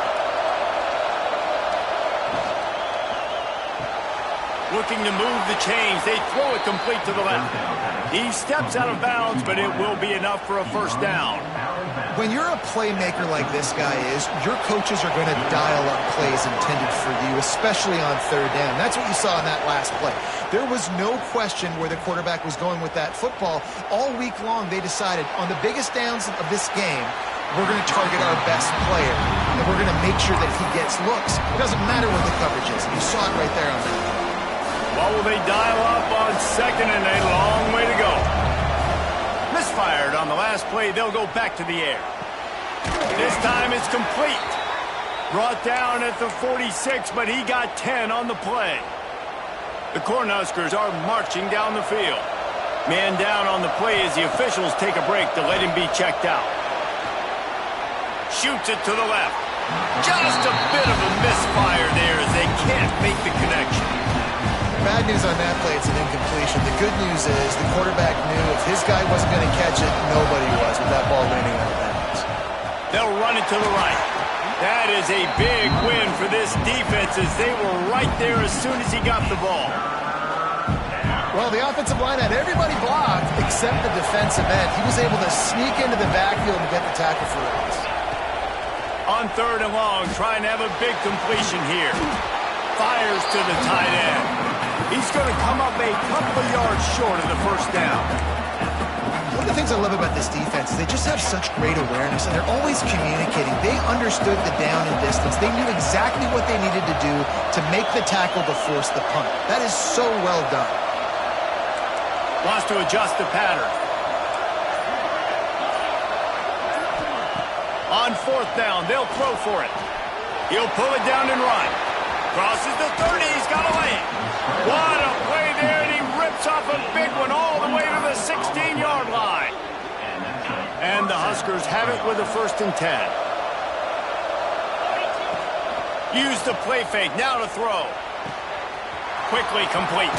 [SPEAKER 1] Looking to move the chains. They throw it complete to the left. He steps out of bounds, but it will be enough for a first down.
[SPEAKER 2] When you're a playmaker like this guy is, your coaches are going to dial up plays intended for you, especially on third down. That's what you saw in that last play. There was no question where the quarterback was going with that football. All week long, they decided on the biggest downs of this game, we're going to target our best player, and we're going to make sure that he gets looks. It doesn't matter what the coverage is. You saw it right there on that.
[SPEAKER 1] What will they dial up on second and a long way to go? Misfired on the last play. They'll go back to the air. This time it's complete. Brought down at the 46, but he got 10 on the play. The Cornhuskers are marching down the field. Man down on the play as the officials take a break to let him be checked out. Shoots it to the left. Just a bit of a misfire there as they can't make the connection.
[SPEAKER 2] Bad news on that play, it's an incompletion. The good news is the quarterback knew if his guy wasn't going to catch it, nobody was with that ball landing out of bounds.
[SPEAKER 1] They'll run it to the right. That is a big win for this defense as they were right there as soon as he got the ball.
[SPEAKER 2] Well, the offensive line had everybody blocked except the defensive end. He was able to sneak into the backfield and get the tackle for us.
[SPEAKER 1] On third and long, trying to have a big completion here. Fires to the tight end. He's going to come up a couple of yards short of the first down.
[SPEAKER 2] One of the things I love about this defense is they just have such great awareness, and they're always communicating. They understood the down and distance. They knew exactly what they needed to do to make the tackle to force the punt. That is so well done.
[SPEAKER 1] Wants to adjust the pattern. On fourth down, they'll throw for it. He'll pull it down and run. Crosses the 30, he's got away. What a play there, and he rips off a big one all the way to the 16-yard line. And the Huskers have it with a 1st and 10. Use the play fake, now to throw. Quickly complete.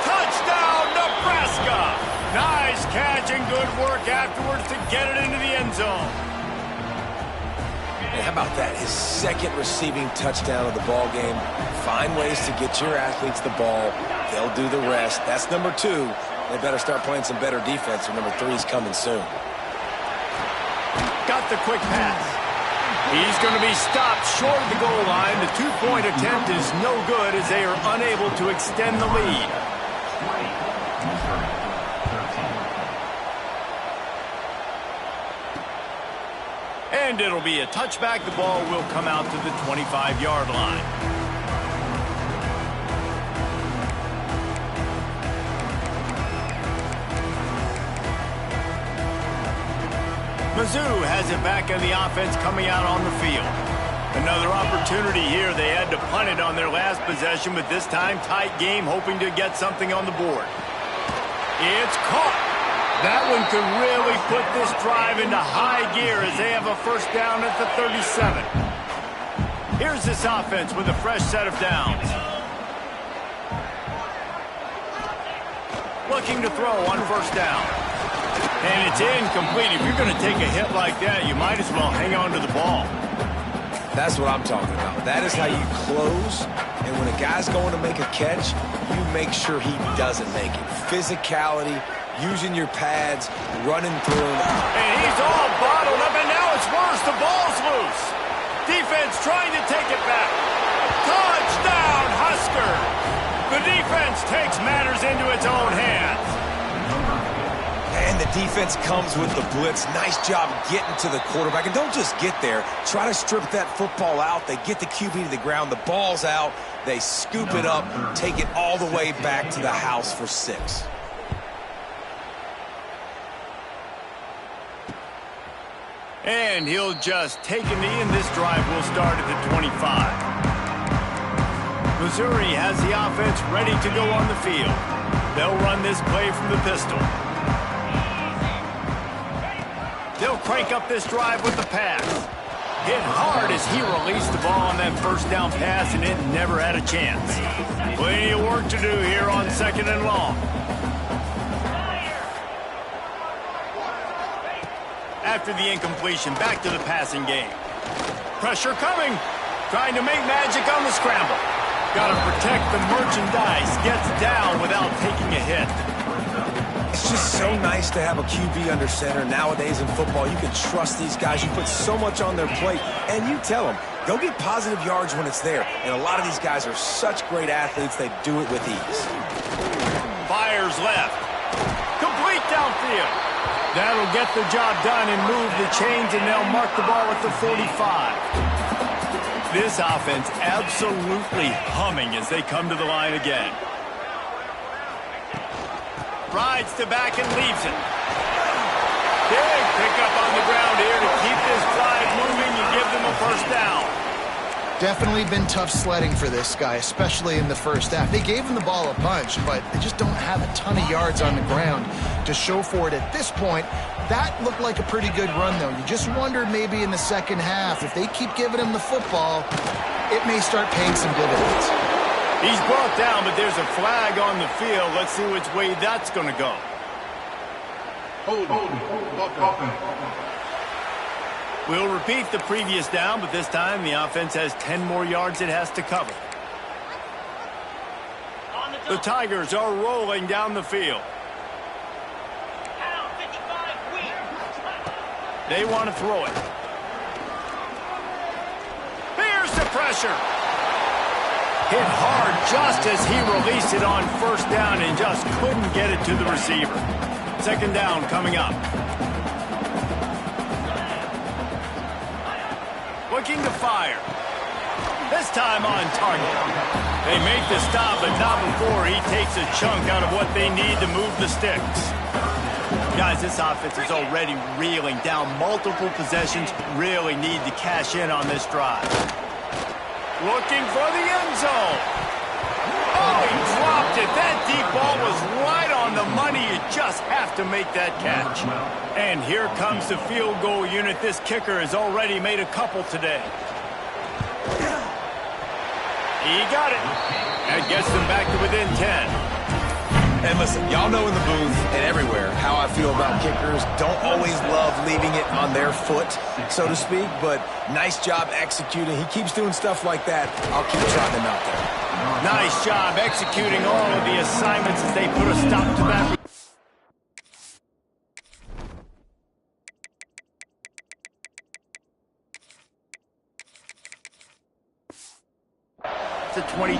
[SPEAKER 1] Touchdown, Nebraska! Nice catch and good work afterwards to get it into the end zone.
[SPEAKER 3] How about that? His second receiving touchdown of the ball game. Find ways to get your athletes the ball. They'll do the rest. That's number 2. They better start playing some better defense, or number 3 is coming soon.
[SPEAKER 1] Got the quick pass. He's going to be stopped short of the goal line. The 2-point attempt is no good as they are unable to extend the lead. And it'll be a touchback. The ball will come out to the 25-yard line. Mizzou has it back in the offense coming out on the field. Another opportunity here. They had to punt it on their last possession, but this time tight game, hoping to get something on the board. It's caught. That one could really put this drive into high gear as they have a first down at the 37. Here's this offense with a fresh set of downs. Looking to throw on first down. And it's incomplete. If you're going to take a hit like that, you might as well hang on to the ball.
[SPEAKER 3] That's what I'm talking about. That is how you close. And when a guy's going to make a catch, you make sure he doesn't make it. Physicality, using your pads, running through them.
[SPEAKER 1] And he's all bottled up, and now it's worse. The ball's loose. Defense trying to take it back. Touchdown, Husker. The defense takes matters into its own hands.
[SPEAKER 3] And And the defense comes with the blitz. Nice job getting to the quarterback. And don't just get there. Try to strip that football out. They get the QB to the ground. The ball's out. They scoop it up, take it all the way back to the house for 6.
[SPEAKER 1] And he'll just take a knee, and this drive will start at the 25. Missouri has the offense ready to go on the field. They'll run this play from the pistol. They'll crank up this drive with the pass. Hit hard as he released the ball on that first down pass, and it never had a chance. Plenty of work to do here on 2nd and long. After the incompletion, back to the passing game. Pressure coming. Trying to make magic on the scramble. Got to protect the merchandise. Gets down without taking a hit.
[SPEAKER 3] It's just so nice to have a QB under center. Nowadays in football, you can trust these guys. You put so much on their plate, and you tell them, go get positive yards when it's there. And a lot of these guys are such great athletes, they do it with ease.
[SPEAKER 1] Fires left. Complete downfield. That'll get the job done and move the chains, and they'll mark the ball at the 45. This offense absolutely humming as they come to the line again. Rides to back and leaves it. Big pickup on the ground here to keep this drive moving and give them a first down.
[SPEAKER 2] Definitely been tough sledding for this guy, especially in the first half. They gave him the ball a bunch, but they just don't have a ton of yards on the ground to show for it at this point. That looked like a pretty good run, though. You just wonder maybe in the second half, if they keep giving him the football, it may start paying some dividends.
[SPEAKER 1] He's brought down, but there's a flag on the field. Let's see which way that's going to go. We'll repeat the previous down, but this time the offense has 10 more yards it has to cover. The Tigers are rolling down the field. They want to throw it. Here's the pressure. Hit hard just as he released it on first down and just couldn't get it to the receiver. 2nd down coming up. Looking to fire. This time on target. They make the stop, but not before he takes a chunk out of what they need to move the sticks. Guys, this offense is already reeling down multiple possessions. Really need to cash in on this drive. Looking for the end zone. Oh, he dropped it. That deep ball was right on the money. You just have to make that catch. And here comes the field goal unit. This kicker has already made a couple today. He got it. That gets them back to within 10.
[SPEAKER 3] And listen, y'all know in the booth and everywhere how I feel about kickers. Don't always love leaving it on their foot, so to speak, but nice job executing. He keeps doing stuff like that. I'll keep trotting him out there.
[SPEAKER 1] Nice job executing all of the assignments as they put a stop to that. To 22.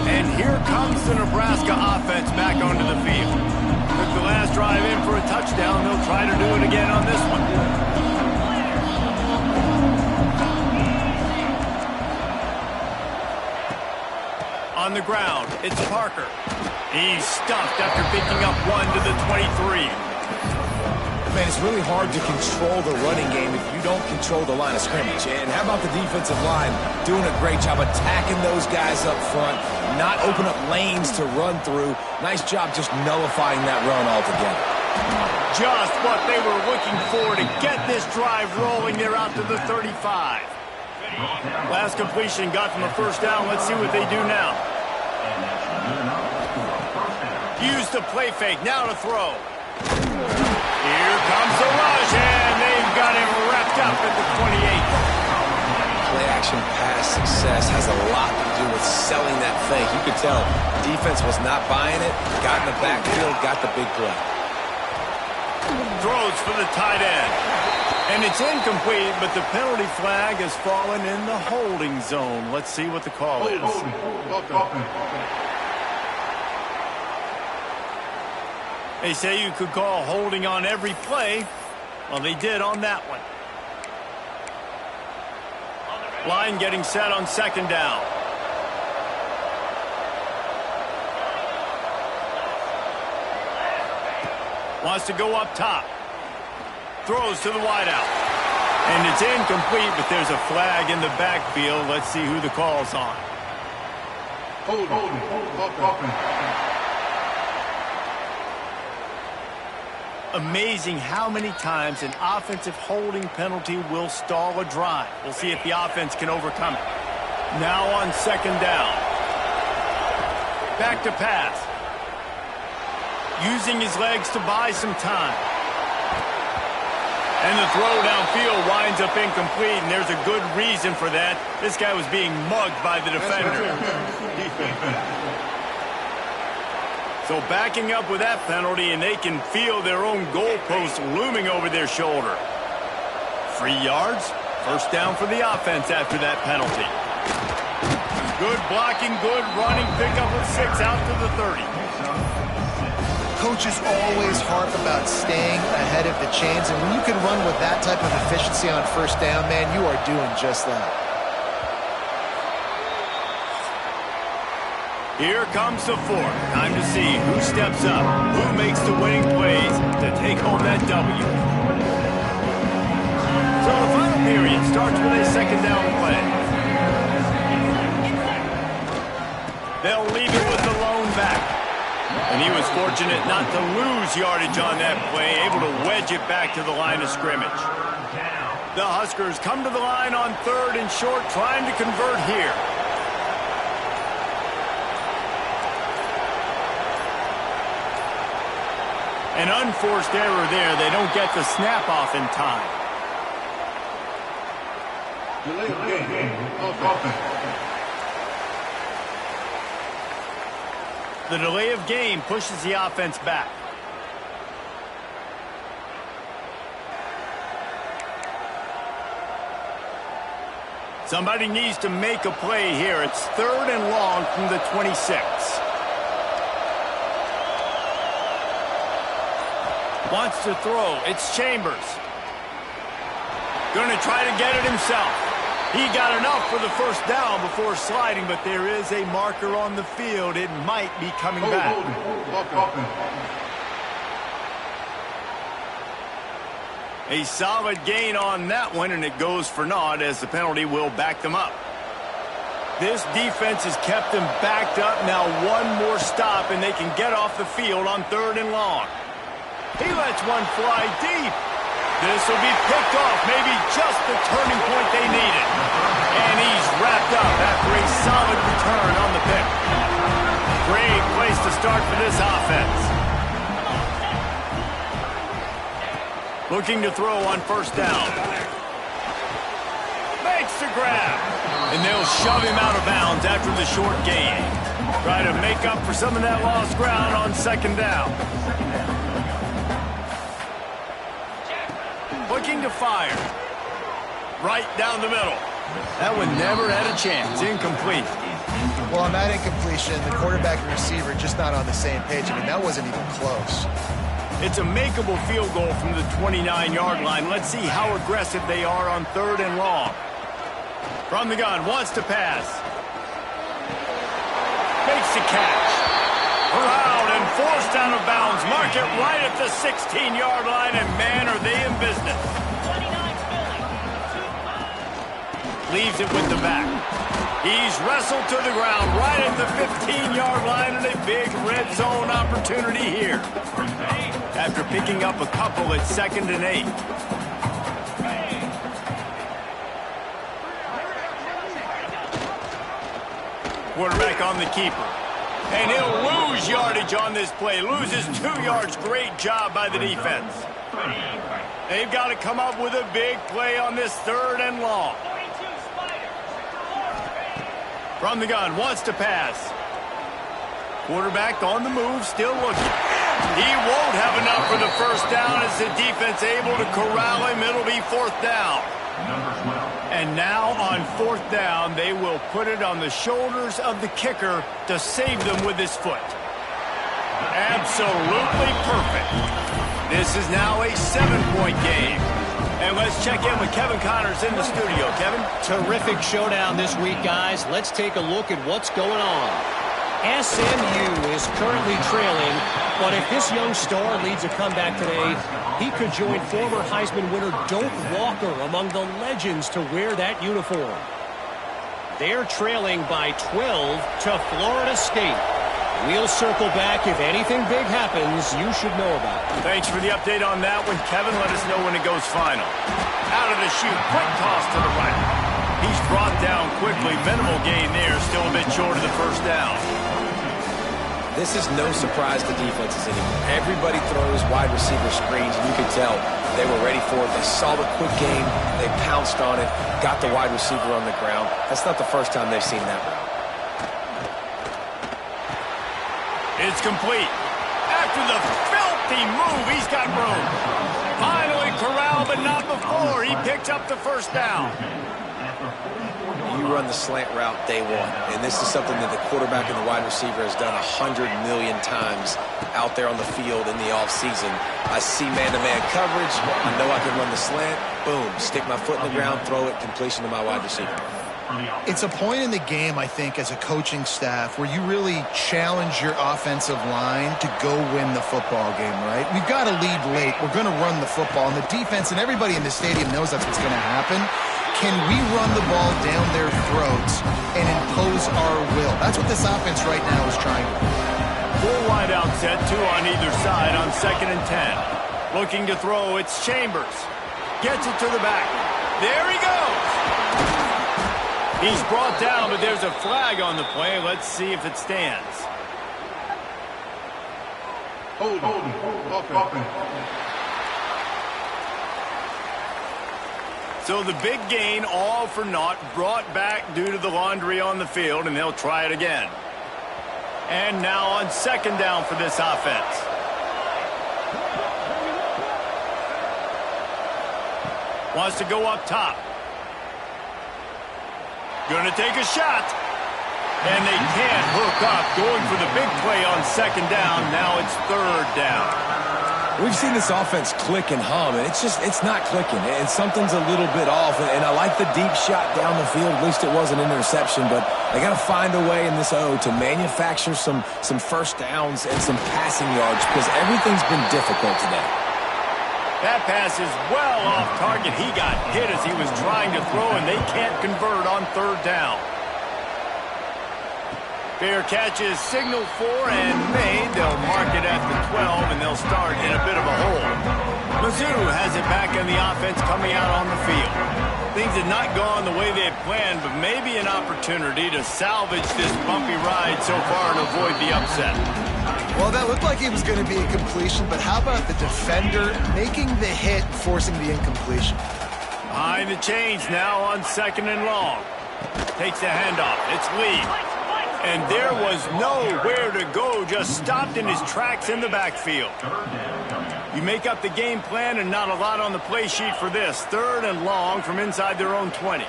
[SPEAKER 1] And here comes the Nebraska offense back onto the field. Took the last drive in for a touchdown. They'll try to do it again on this one. On the ground, it's Parker. He's stuffed after picking up one to the 23.
[SPEAKER 3] Man, it's really hard to control the running game if you don't control the line of scrimmage. And how about the defensive line doing a great job attacking those guys up front, not open up lanes to run through. Nice job just nullifying that run altogether.
[SPEAKER 1] Just what they were looking for to get this drive rolling. They're out to the 35. Last completion got them a first down. Let's see what they do now. Use the play fake. Now to throw. Here comes the rush, and they've got him wrapped up at the 28.
[SPEAKER 3] Play-action pass success has a lot to do with selling that fake. You could tell defense was not buying it, got in the backfield, got the big play.
[SPEAKER 1] Throws for the tight end. And it's incomplete, but the penalty flag has fallen in the holding zone. Let's see what the call is. They say you could call holding on every play. Well, they did on that one. Line getting set on second down. Wants to go up top. Throws to the wideout. And it's incomplete, but there's a flag in the backfield. Let's see who the call's on.
[SPEAKER 5] Hold.
[SPEAKER 1] Amazing how many times an offensive holding penalty will stall a drive. We'll see if the offense can overcome it. Now on second down. Back to pass. Using his legs to buy some time. And the throw downfield winds up incomplete, and there's a good reason for that. This guy was being mugged by the defender. So backing up with that penalty, and they can feel their own goalpost looming over their shoulder. 3 yards, first down for the offense after that penalty. Good blocking, good running, pickup of 6 out to the 30.
[SPEAKER 2] Coaches always harp about staying ahead of the chains, and when you can run with that type of efficiency on first down, man, you are doing just that.
[SPEAKER 1] Here comes the fourth. Time to see who steps up, who makes the winning plays to take home that W. So the final period starts with a second down play. They'll leave it with the lone back. And he was fortunate not to lose yardage on that play, able to wedge it back to the line of scrimmage. The Huskers come to the line on third and short, trying to convert here. An unforced error there. They don't get the snap off in time.
[SPEAKER 5] Delay of game. Offense.
[SPEAKER 1] The delay of game pushes the offense back. Somebody needs to make a play here. It's third and long from the 26. Wants to throw. It's Chambers. Going to try to get it himself. He got enough for the first down before sliding, but there is a marker on the field. It might be coming back. A solid gain on that one, and it goes for naught as the penalty will back them up. This defense has kept them backed up. Now one more stop, and they can get off the field on third and long. He lets one fly deep. This will be picked off, maybe just the turning point they needed. And he's wrapped up after a solid return on the pick. Great place to start for this offense. Looking to throw on first down. Makes the grab. And they'll shove him out of bounds after the short gain. Try to make up for some of that lost ground on second down. Looking to fire. Right down the middle. That one never had a chance. Incomplete.
[SPEAKER 2] Well, on that incompletion, the quarterback and receiver just not on the same page. I mean, that wasn't even close.
[SPEAKER 1] It's a makeable field goal from the 29-yard line. Let's see how aggressive they are on third and long. From the gun, wants to pass. Makes the catch. Around and forced out of bounds. Mark it right at the 16-yard line, and man, are they in business. Leaves it with the back. He's wrestled to the ground right at the 15-yard line, and a big red zone opportunity here. After picking up a couple at 2nd and 8. Quarterback on the keeper. And he'll lose yardage on this play. Loses 2 yards. Great job by the defense. They've got to come up with a big play on this third and long. From the gun, wants to pass. Quarterback on the move, still looking. He won't have enough for the first down as the defense able to corral him. It'll be fourth down. And now on fourth down, they will put it on the shoulders of the kicker to save them with his foot. Absolutely perfect. This is now a 7-point game. And let's check in with Kevin Connors in the studio. Kevin?
[SPEAKER 4] Terrific showdown this week, guys. Let's take a look at what's going on. SMU is currently trailing, but if this young star leads a comeback today, he could join former Heisman winner Doak Walker among the legends to wear that uniform. They're trailing by 12 to Florida State. We'll circle back if anything big happens you should know about.
[SPEAKER 1] Thanks for the update on that one, Kevin. Let us know when it goes final. Out of the chute, quick toss to the right. He's brought down quickly. Minimal gain there, still a bit short of the first down.
[SPEAKER 3] This is no surprise to defenses anymore. Everybody throws wide receiver screens, and you can tell they were ready for it. They saw the quick game. They pounced on it, got the wide receiver on the ground. That's not the first time they've seen that route.
[SPEAKER 1] It's complete. After the filthy move, he's got room. Finally corralled, but not before. He picked up the first down.
[SPEAKER 3] You run the slant route day one, and this is something that the quarterback and the wide receiver has done 100 million times out there on the field in the offseason. I see man-to-man coverage. I know I can run the slant. Boom, stick my foot in the ground, throw it, completion to my wide receiver.
[SPEAKER 2] It's a point in the game, I think, as a coaching staff where you really challenge your offensive line to go win the football game, right? We've got to lead late. We're going to run the football, and the defense and everybody in the stadium knows that's what's going to happen. Can we run the ball down their throats and impose our will? That's what this offense right now is trying to do.
[SPEAKER 1] Full wide out set, 2 on either side on 2nd and 10. Looking to throw, it's Chambers. Gets it to the back. There he goes. He's brought down, but there's a flag on the play. Let's see if it stands.
[SPEAKER 5] Hold on.
[SPEAKER 1] So the big gain, all for naught, brought back due to the laundry on the field, and they'll try it again. And now on 2nd down for this offense. Wants to go up top. Going to take a shot. And they can't hook up. Going for the big play on 2nd down. Now it's 3rd down.
[SPEAKER 3] We've seen this offense click and hum, and it's not clicking, and something's a little bit off. And I like the deep shot down the field. At least it was an interception, but they got to find a way in this O to manufacture some first downs and some passing yards because everything's been difficult today.
[SPEAKER 1] That pass is well off target. He got hit as he was trying to throw, and they can't convert on 3rd down. Fair catch is signaled for and made. They'll mark it at the 12, and they'll start in a bit of a hole. Mizzou has it back on the offense coming out on the field. Things have not gone the way they had planned, but maybe an opportunity to salvage this bumpy ride so far and avoid the upset.
[SPEAKER 2] Well, that looked like it was going to be a completion, but how about the defender making the hit, forcing the incompletion?
[SPEAKER 1] Behind the chains now on 2nd and long. Takes the handoff. It's Lee. And there was nowhere to go, just stopped in his tracks in the backfield. You make up the game plan and not a lot on the play sheet for this. 3rd and long from inside their own 20.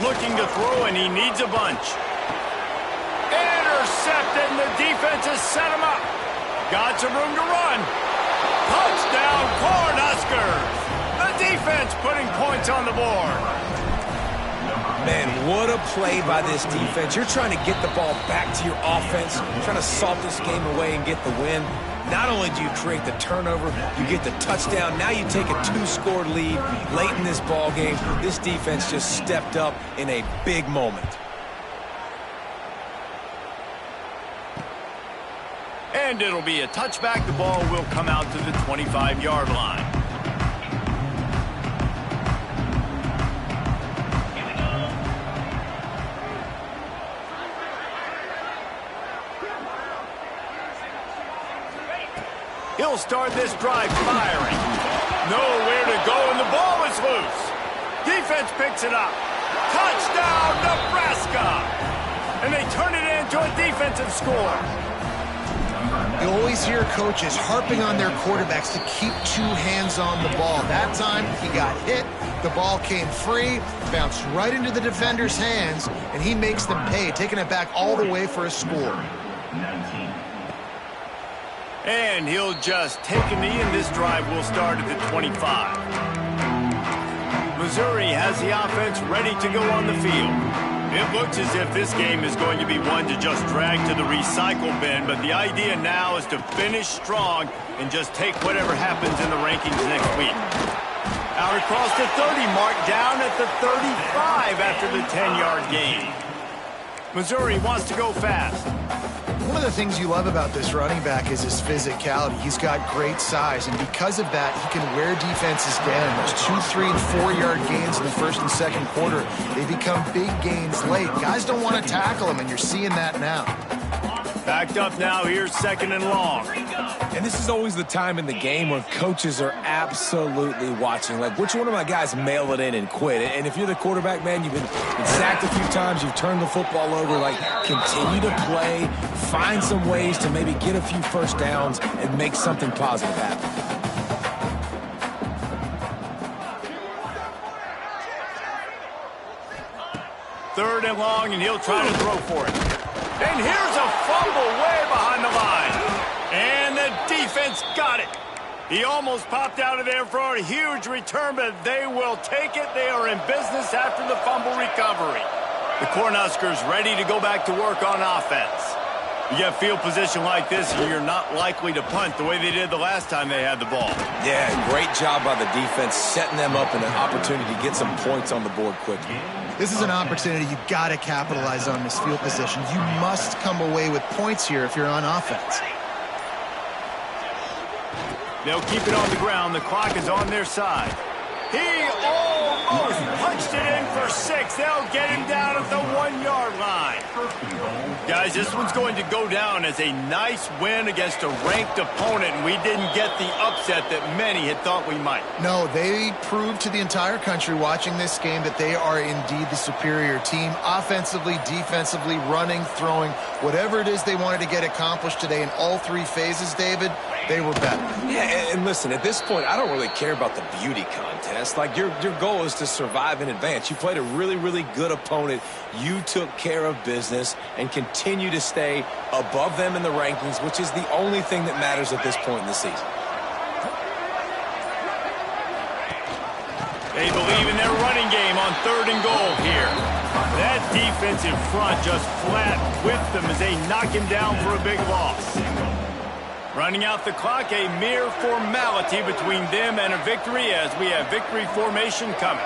[SPEAKER 1] Looking to throw, and he needs a bunch. Intercepted, and the defense has set him up. Got some room to run. Touchdown, Cornhuskers. The defense putting points on the board.
[SPEAKER 3] Man, what a play by this defense. You're trying to get the ball back to your offense, trying to salt this game away and get the win. Not only do you create the turnover, you get the touchdown. Now you take a 2-score lead late in this ball game. This defense just stepped up in a big moment.
[SPEAKER 1] And it'll be a touchback. The ball will come out to the 25-yard line. He'll start this drive firing. Nowhere to go, and the ball is loose. Defense picks it up. Touchdown, Nebraska! And they turn it into a defensive score.
[SPEAKER 2] You always hear coaches harping on their quarterbacks to keep 2 hands on the ball. That time, he got hit. The ball came free, bounced right into the defender's hands, and he makes them pay, taking it back all the way for a score.
[SPEAKER 1] And he'll just take a knee, and this drive will start at the 25. Missouri has the offense ready to go on the field. It looks as if this game is going to be one to just drag to the recycle bin, but the idea now is to finish strong and just take whatever happens in the rankings next week. Out across the 30 mark, down at the 35 after the 10-yard gain. Missouri wants to go fast.
[SPEAKER 2] One of the things you love about this running back is his physicality. He's got great size, and because of that, he can wear defenses down. Those 2, 3, and 4-yard gains in the first and second quarter, they become big gains late. Guys don't want to tackle him, and you're seeing that now.
[SPEAKER 1] Backed up now, here's 2nd and long.
[SPEAKER 3] And this is always the time in the game where coaches are absolutely watching. Like, which one of my guys mail it in and quit? And if you're the quarterback, man, you've been sacked a few times, you've turned the football over. Like, continue to play, find some ways to maybe get a few first downs and make something positive happen.
[SPEAKER 1] Third and long, and he'll try to throw for it. And here's a fumble way behind the line. And the defense got it. He almost popped out of there for a huge return, but they will take it. They are in business after the fumble recovery. The Cornhuskers ready to go back to work on offense. You get field position like this, you're not likely to punt the way they did the last time they had the ball.
[SPEAKER 3] Yeah, great job by the defense, setting them up in an opportunity to get some points on the board quickly.
[SPEAKER 2] This is an opportunity you've got to capitalize on this field position. You must come away with points here if you're on offense.
[SPEAKER 1] They'll keep it on the ground. The clock is on their side. He almost punched it in for 6. They'll get him down at the 1-yard line. Guys, this one's going to go down as a nice win against a ranked opponent, and we didn't get the upset that many had thought we might.
[SPEAKER 2] No, they proved to the entire country watching this game that they are indeed the superior team. Offensively, defensively, running, throwing, whatever it is they wanted to get accomplished today in all 3 phases, David, they were better.
[SPEAKER 3] Yeah, and listen, at this point, I don't really care about the beauty contest. Like, your goal is to survive and advance. You played a really, really good opponent. You took care of business and continue to stay above them in the rankings, which is the only thing that matters at this point in the season.
[SPEAKER 1] They believe in their running game on 3rd and goal here. That defensive front just flat with them as they knock him down for a big loss. Running out the clock, a mere formality between them and a victory as we have victory formation coming.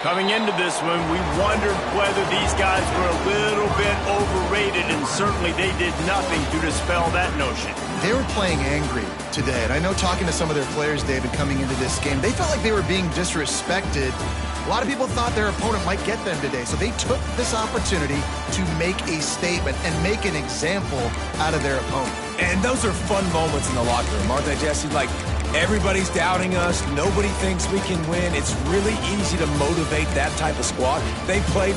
[SPEAKER 1] Coming into this one, we wondered whether these guys were a little bit overrated, and certainly they did nothing to dispel that notion.
[SPEAKER 2] They were playing angry today, and I know talking to some of their players, David, coming into this game, they felt like they were being disrespected. A lot of people thought their opponent might get them today, so they took this opportunity to make a statement and make an example out of their opponent.
[SPEAKER 3] And those are fun moments in the locker room, aren't they, Jesse? Like, everybody's doubting us. Nobody thinks we can win. It's really easy to motivate that type of squad. They played